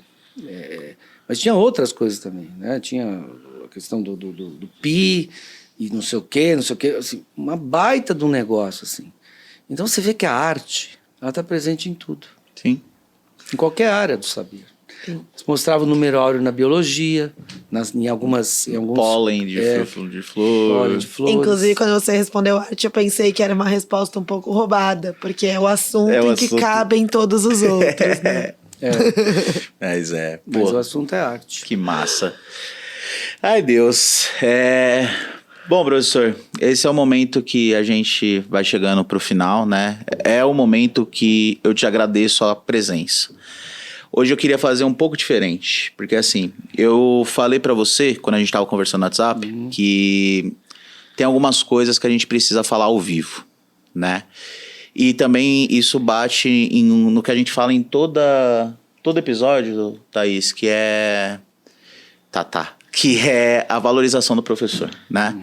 Mas tinha outras coisas também, né? Tinha a questão do pi e não sei o quê, assim, uma baita de um negócio, assim. Então, você vê que a arte, ela está presente em tudo. Sim. Em qualquer área do saber. Eles mostravam o número áureo na biologia, em alguns... Pólen de flor. Pólen de flores. Inclusive, quando você respondeu arte, eu pensei que era uma resposta um pouco roubada, porque é o assunto em que cabem todos os outros, né? Mas Mas o assunto é arte. Que massa. Ai, Deus. Bom, professor, esse é o momento que a gente vai chegando pro final, né? É o momento que eu te agradeço a presença. Hoje eu queria fazer um pouco diferente, porque assim, eu falei pra você, quando a gente tava conversando no WhatsApp, que tem algumas coisas que a gente precisa falar ao vivo, né? E também isso bate no que a gente fala em todo episódio, Thaís, que é... que é a valorização do professor, né?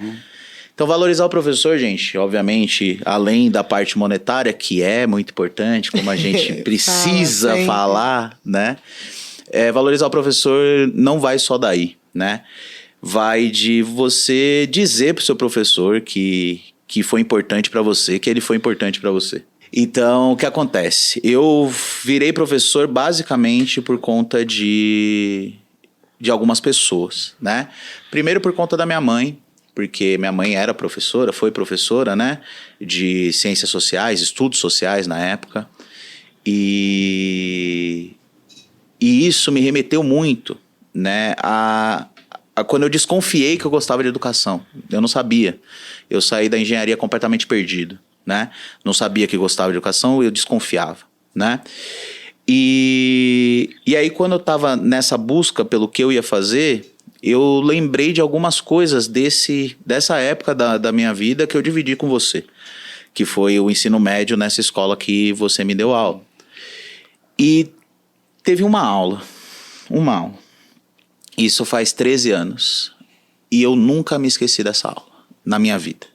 Então, valorizar o professor, gente, obviamente, além da parte monetária, que é muito importante, como a gente precisa falar, né? Valorizar o professor não vai só daí, né? Vai de você dizer pro seu professor que foi importante para você, que ele foi importante para você. Então, o que acontece? Eu virei professor basicamente por conta de algumas pessoas, né? Primeiro por conta da minha mãe, porque minha mãe era professora, foi professora, né? De ciências sociais, estudos sociais na época. E isso me remeteu muito, né? A quando eu desconfiei que eu gostava de educação. Eu não sabia. Eu saí da engenharia completamente perdido, né? Não sabia que gostava de educação, eu desconfiava, né? E aí quando eu estava nessa busca pelo que eu ia fazer, eu lembrei de algumas coisas dessa época da minha vida que eu dividi com você, que foi o ensino médio nessa escola que você me deu aula. E teve uma aula. Isso faz 13 anos. E eu nunca me esqueci dessa aula na minha vida.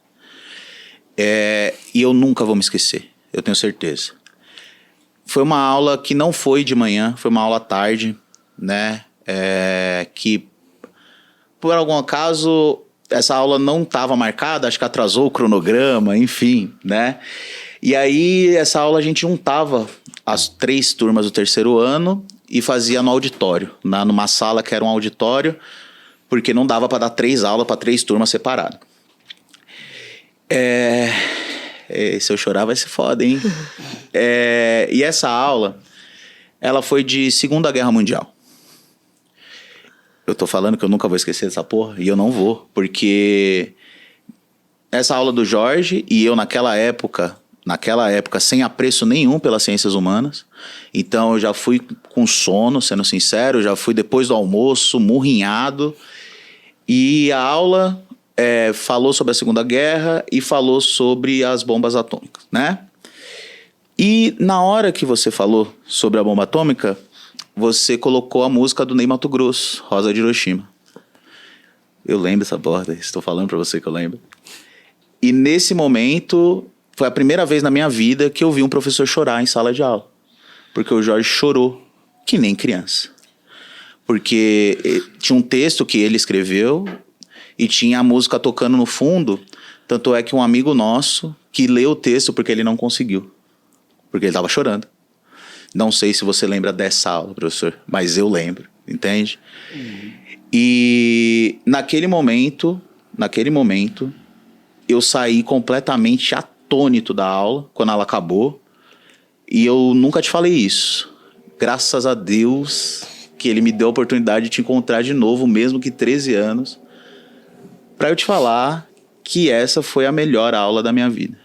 E eu nunca vou me esquecer, eu tenho certeza. Foi uma aula que não foi de manhã, foi uma aula à tarde, né? Que, por algum acaso, essa aula não estava marcada, acho que atrasou o cronograma, enfim, né? E aí, essa aula a gente juntava as 3 turmas do terceiro ano e fazia no auditório, numa sala que era um auditório, porque não dava para dar 3 aulas para 3 turmas separadas. Se eu chorar vai ser foda, hein? E essa aula, ela foi de Segunda Guerra Mundial. Eu tô falando que eu nunca vou esquecer dessa porra, e eu não vou, porque essa aula do Jorge, e eu naquela época, sem apreço nenhum pelas ciências humanas, então eu já fui com sono, sendo sincero, já fui depois do almoço, murrinhado, e a aula falou sobre a Segunda Guerra e falou sobre as bombas atômicas, né? E na hora que você falou sobre a bomba atômica, você colocou a música do Ney Matogrosso, Rosa de Hiroshima. Eu lembro essa porra, estou falando pra você que eu lembro. E nesse momento, foi a primeira vez na minha vida que eu vi um professor chorar em sala de aula. Porque o Jorge chorou, que nem criança. Porque tinha um texto que ele escreveu e tinha a música tocando no fundo. Tanto é que um amigo nosso que leu o texto porque ele não conseguiu. Porque ele estava chorando. Não sei se você lembra dessa aula, professor, mas eu lembro, entende? E naquele momento, eu saí completamente atônito da aula, quando ela acabou. E eu nunca te falei isso. Graças a Deus que ele me deu a oportunidade de te encontrar de novo, mesmo que 13 anos, para eu te falar que essa foi a melhor aula da minha vida,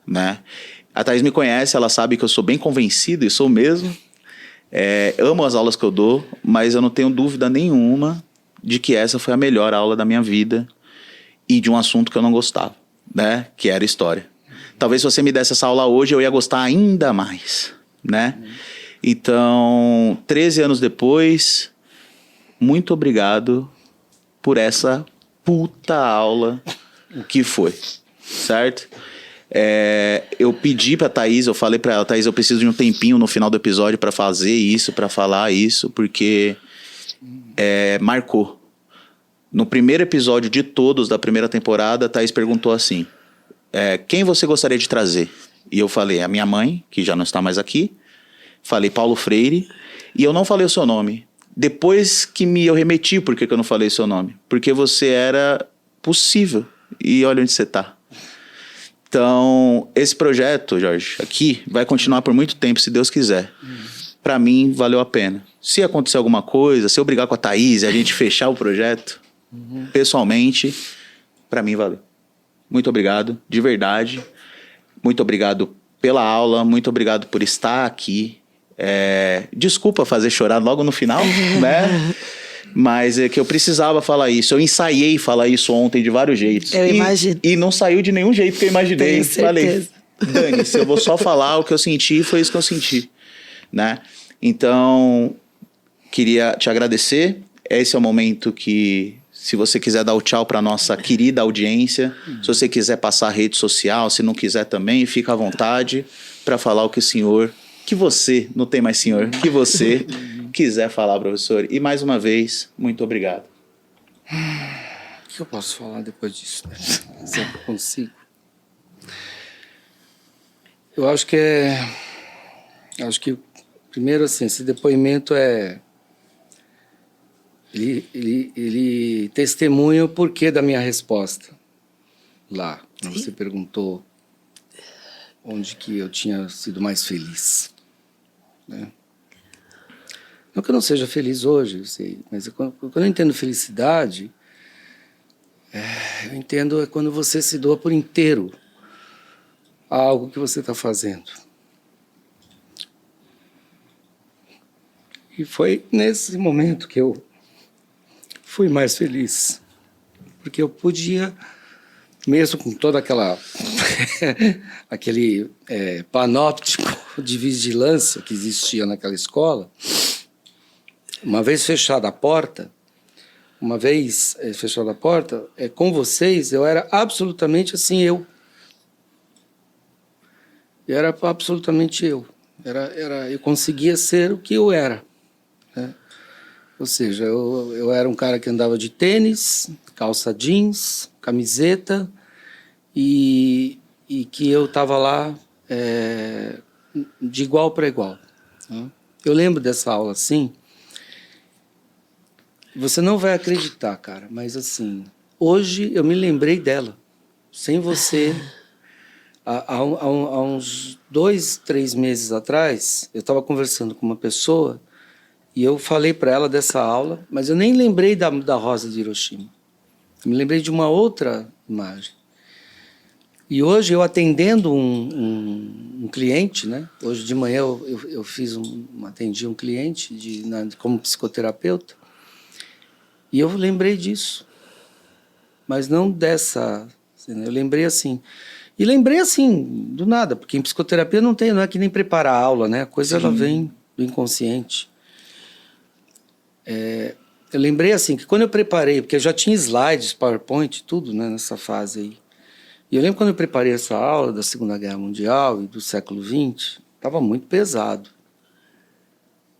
né? A Thaís me conhece, ela sabe que eu sou bem convencido, e sou mesmo. Amo as aulas que eu dou, mas eu não tenho dúvida nenhuma de que essa foi a melhor aula da minha vida e de um assunto que eu não gostava, né? Que era história. Talvez se você me desse essa aula hoje, eu ia gostar ainda mais, né? Então, 13 anos depois, muito obrigado por essa puta aula que foi, certo? Eu pedi pra Thaís, eu falei pra ela, Thaís, eu preciso de um tempinho no final do episódio pra fazer isso, pra falar isso, porque marcou. No primeiro episódio de todos da primeira temporada, a Thaís perguntou assim, quem você gostaria de trazer? E eu falei, a minha mãe, que já não está mais aqui, falei Paulo Freire, e eu não falei o seu nome. Depois que eu remeti, por que eu não falei o seu nome? Porque você era possível, e olha onde você está. Então, esse projeto, Jorge, aqui, vai continuar por muito tempo, se Deus quiser. Pra mim, valeu a pena. Se acontecer alguma coisa, se eu brigar com a Thaís e a gente fechar o projeto, pessoalmente, pra mim valeu. Muito obrigado, de verdade. Muito obrigado pela aula, muito obrigado por estar aqui. Desculpa fazer chorar logo no final, né? Mas é que eu precisava falar isso. Eu ensaiei falar isso ontem de vários jeitos. Eu imagino. E não saiu de nenhum jeito que eu imaginei. Tenho certeza. Falei, dane-se, eu vou só falar o que eu senti, foi isso que eu senti, né? Então, queria te agradecer. Esse é o momento que, se você quiser dar o tchau para nossa querida audiência, se você quiser passar a rede social, se não quiser também, fica à vontade para falar o que o senhor, que você, não tem mais senhor, que você quiser falar, professor. E mais uma vez, muito obrigado. O que eu posso falar depois disso, né? Se eu consigo. Eu acho que primeiro, assim, esse depoimento ele testemunha o porquê da minha resposta lá. Sim. Você perguntou onde que eu tinha sido mais feliz, né? Não que eu não seja feliz hoje, eu sei, mas quando eu entendo felicidade, eu entendo quando você se doa por inteiro a algo que você está fazendo. E foi nesse momento que eu fui mais feliz, porque eu podia, mesmo com toda aquele panóptico de vigilância que existia naquela escola, uma vez fechada a porta, com vocês, eu era absolutamente assim, eu era absolutamente eu. Eu conseguia ser o que eu era, né? Ou seja, eu era um cara que andava de tênis, calça jeans, camiseta, e que eu estava lá de igual para igual, né? Eu lembro dessa aula assim. Você não vai acreditar, cara, mas assim, hoje eu me lembrei dela. Sem você, há uns 2, 3 meses atrás, eu estava conversando com uma pessoa e eu falei para ela dessa aula, mas eu nem lembrei da Rosa de Hiroshima. Eu me lembrei de uma outra imagem. E hoje eu atendendo um cliente, né? Hoje de manhã eu atendi um cliente como psicoterapeuta. E eu lembrei disso, mas não dessa, eu lembrei assim. E lembrei assim, do nada, porque em psicoterapia não é que nem preparar a aula, né? A coisa ela vem do inconsciente. Eu lembrei assim, que quando eu preparei, porque eu já tinha slides, PowerPoint, tudo, né, nessa fase aí. E eu lembro quando eu preparei essa aula da Segunda Guerra Mundial e do século XX, estava muito pesado.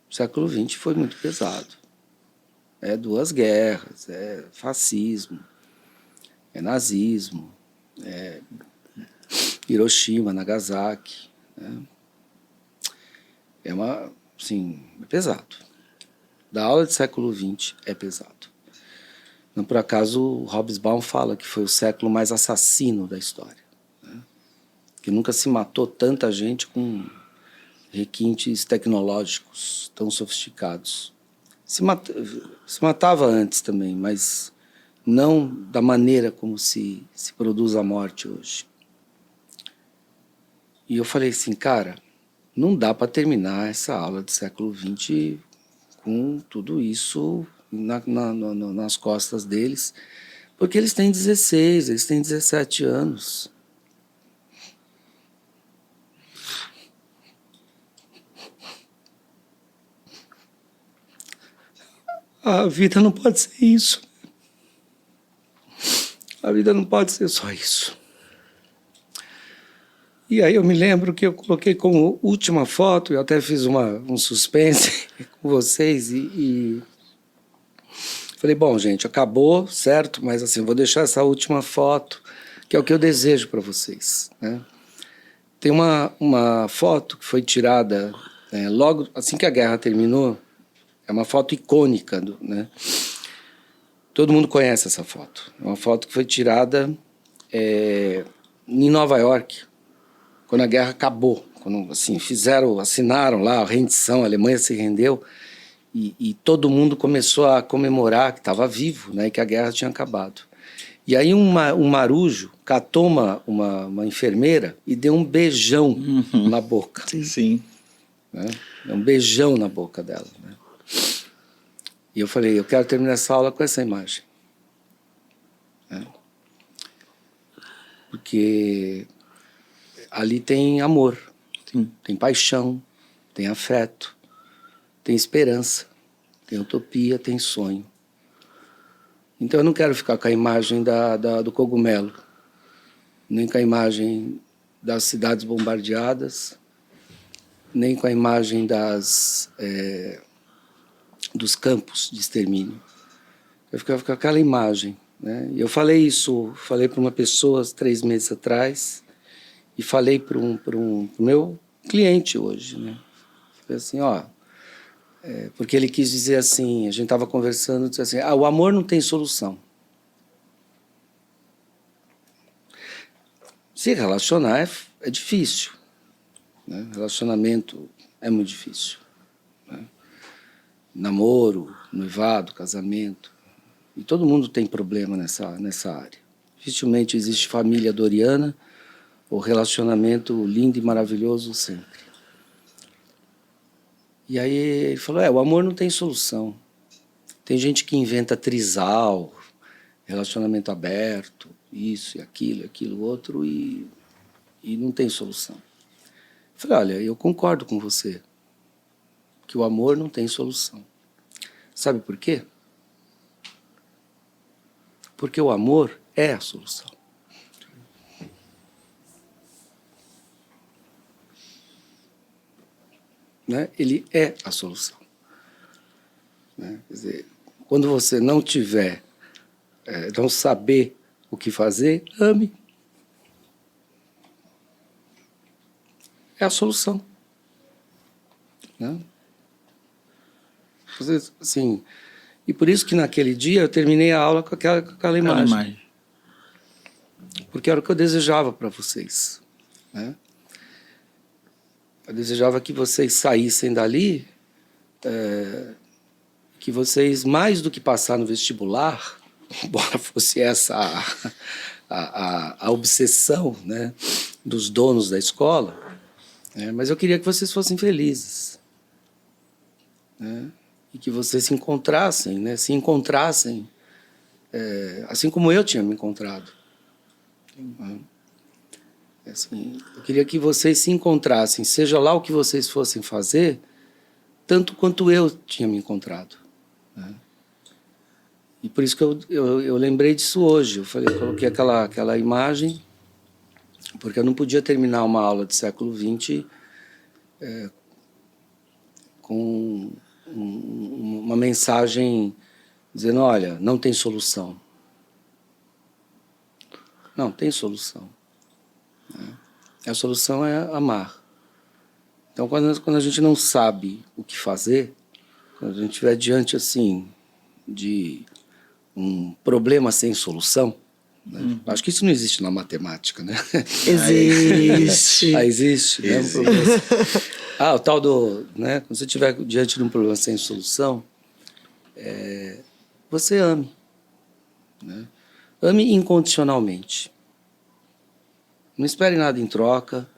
O século XX foi muito pesado. 2 guerras, fascismo, nazismo, Hiroshima, Nagasaki, né? Assim, é pesado. da aula de século XX é pesado. Não por acaso o Hobsbawm fala que foi o século mais assassino da história, né? Que nunca se matou tanta gente com requintes tecnológicos tão sofisticados. Se matava antes também, mas não da maneira como se produz a morte hoje. E eu falei assim, cara, não dá para terminar essa aula do século XX com tudo isso nas costas deles, porque eles têm 16, eles têm 17 anos. A vida não pode ser isso. A vida não pode ser só isso. E aí eu me lembro que eu coloquei como última foto, eu até fiz um suspense com vocês e falei, bom, gente, acabou, certo? Mas assim, vou deixar essa última foto, que é o que eu desejo para vocês, né? Tem uma foto que foi tirada logo assim que a guerra terminou, é uma foto icônica, né? Todo mundo conhece essa foto. É uma foto que foi tirada em Nova York, quando a guerra acabou. Quando assim, assinaram lá a rendição, a Alemanha se rendeu, e todo mundo começou a comemorar que estava vivo, né, e que a guerra tinha acabado. E aí um marujo catou uma enfermeira e deu um beijão na boca. Sim. Né? Um beijão na boca dela, né? E eu falei, eu quero terminar essa aula com essa imagem. Porque ali tem amor, tem paixão, tem afeto, tem esperança, tem utopia, tem sonho. Então eu não quero ficar com a imagem do cogumelo, nem com a imagem das cidades bombardeadas, nem com a imagem dos campos de extermínio. Eu ficava com aquela imagem, né? Eu falei para uma pessoa 3 meses atrás e falei para um meu cliente hoje, né? Falei assim, porque ele quis dizer assim, a gente estava conversando, disse assim, o amor não tem solução. Se relacionar é difícil, né? Relacionamento é muito difícil, né? Namoro, noivado, casamento, e todo mundo tem problema nessa área. Dificilmente existe família doriana ou relacionamento lindo e maravilhoso sempre. E aí ele falou, o amor não tem solução. Tem gente que inventa trisal, relacionamento aberto, isso e aquilo, outro, e não tem solução. Eu falei, olha, eu concordo com você, que o amor não tem solução. Sabe por quê? Porque o amor é a solução. Né? Ele é a solução. Né? Quer dizer, quando você não tiver, não saber o que fazer, ame. É a solução. Né? Assim, e por isso que naquele dia eu terminei a aula com aquela imagem. Porque era o que eu desejava para vocês. Né? Eu desejava que vocês saíssem dali, que vocês, mais do que passar no vestibular, embora fosse essa a obsessão, né, dos donos da escola, mas eu queria que vocês fossem felizes. Né? E que vocês se encontrassem, assim como eu tinha me encontrado. Assim, eu queria que vocês se encontrassem, seja lá o que vocês fossem fazer, tanto quanto eu tinha me encontrado. Né? E por isso que eu lembrei disso hoje. Eu coloquei aquela imagem, porque eu não podia terminar uma aula de século XX com uma mensagem dizendo, olha, não tem solução. Não, tem solução. A solução é amar. Então, quando a gente não sabe o que fazer, Quando a gente estiver diante, assim, de um problema sem solução, né? Acho que isso não existe na matemática, né? Existe. Existe, né? Um problema assim. O tal do... Né? Quando você estiver diante de um problema sem solução, você ame. Né? Ame incondicionalmente. Não espere nada em troca.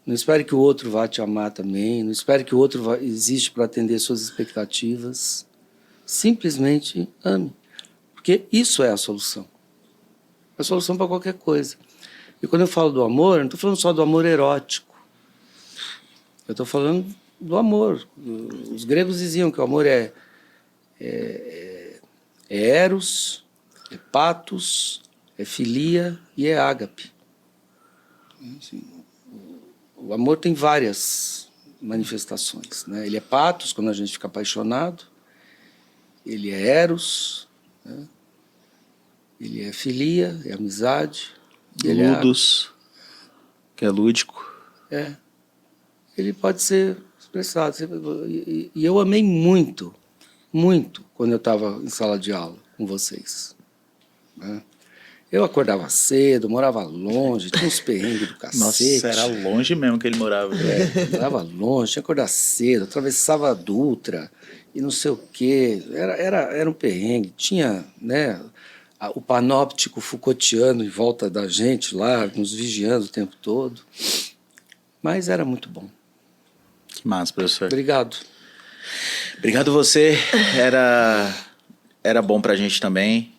Não espere que o outro vá te amar também. Não espere que o outro existe para atender suas expectativas. Simplesmente ame. Porque isso é a solução. É a solução para qualquer coisa. E quando eu falo do amor, eu não estou falando só do amor erótico. Eu estou falando do amor. Os gregos diziam que o amor é eros, é pathos, é filia e é ágape. Assim, o amor tem várias manifestações, né? Ele é pathos, quando a gente fica apaixonado. Ele é eros, né? Ele é filia, é amizade. Ludus, que é lúdico. Ele pode ser expressado. E eu amei muito, muito, quando eu estava em sala de aula com vocês. Né? Eu acordava cedo, morava longe, tinha uns perrengues do cacete. Nossa, era longe mesmo que ele morava. Morava longe, tinha que acordar cedo, atravessava a Dutra e não sei o quê. Era um perrengue. Tinha, né, o panóptico Foucaultiano em volta da gente lá, nos vigiando o tempo todo. Mas era muito bom. Que massa, professor. Obrigado. Obrigado você. Era bom pra gente também.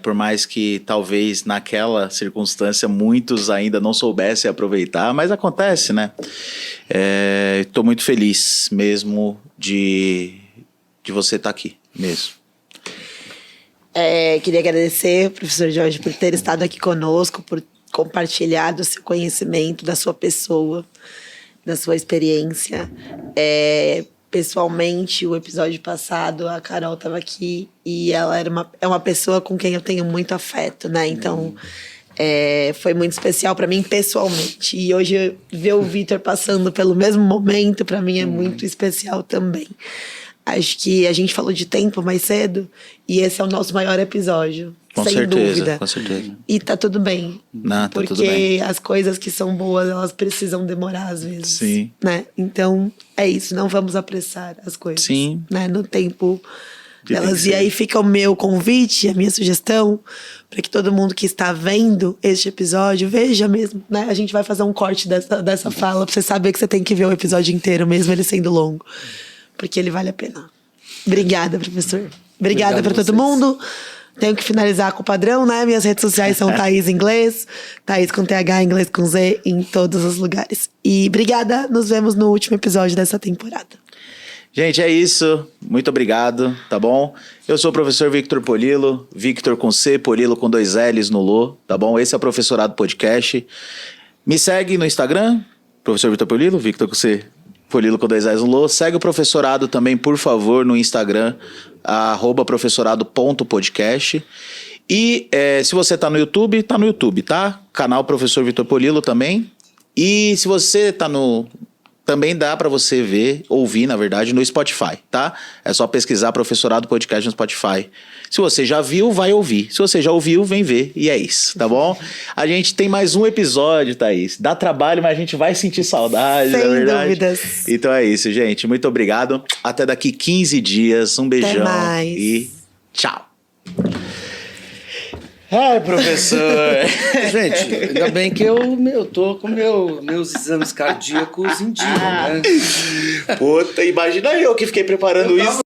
Por mais que talvez naquela circunstância muitos ainda não soubessem aproveitar, mas acontece, né? Estou muito feliz mesmo de você estar aqui mesmo. Queria agradecer, professor Jorge, por ter estado aqui conosco, por compartilhar do seu conhecimento, da sua pessoa, da sua experiência. Pessoalmente, o episódio passado, a Carol estava aqui e ela é uma pessoa com quem eu tenho muito afeto, né? Então, foi muito especial para mim pessoalmente. E hoje, ver o Vitor passando pelo mesmo momento, para mim, é muito especial também. Acho que a gente falou de tempo mais cedo e esse é o nosso maior episódio. Com sem certeza, dúvida. com certeza. E tá tudo bem. Não, tá porque tudo bem. as coisas que são boas, elas precisam demorar às vezes. Sim. Né? Então, é isso. Não vamos apressar as coisas. Sim. Né? No tempo delas. Tem E que aí ser. fica o meu convite, a minha sugestão, para que todo mundo que está vendo este episódio veja mesmo. Né? A gente vai fazer um corte dessa fala pra você saber que você tem que ver o episódio inteiro, mesmo ele sendo longo. Porque ele vale a pena. Obrigada, professor. Obrigada para todo mundo. Tenho que finalizar com o padrão, né? Minhas redes sociais são Thaís Inglês, Thaís com TH, Inglês com Z, em todos os lugares. E obrigada, nos vemos no último episódio dessa temporada. Gente, é isso. Muito obrigado, tá bom? Eu sou o professor Victor Polilo, Victor com C, Polilo com 2 L's no Lô, tá bom? Esse é o Professorado Podcast. Me segue no Instagram, professor Victor Polilo, Victor com C, Polilo com 2 L's no Lô. Segue o professorado também, por favor, no Instagram, @professorado.podcast. E se você tá no YouTube, tá? Canal Professor Victor Polilo também. E se você tá no... Também dá para você ouvir, na verdade, no Spotify, tá? É só pesquisar Professorado Podcast no Spotify. Se você já viu, vai ouvir. Se você já ouviu, vem ver. E é isso, tá bom? A gente tem mais um episódio, Thaís. Dá trabalho, mas a gente vai sentir saudade, Sem na verdade. dúvidas. Então é isso, gente. Muito obrigado. Até daqui 15 dias. Um beijão. Até mais. E tchau. Ai, professor. Gente, ainda bem que eu tô com meus exames cardíacos em dia, né? Puta, imagina eu que fiquei preparando isso.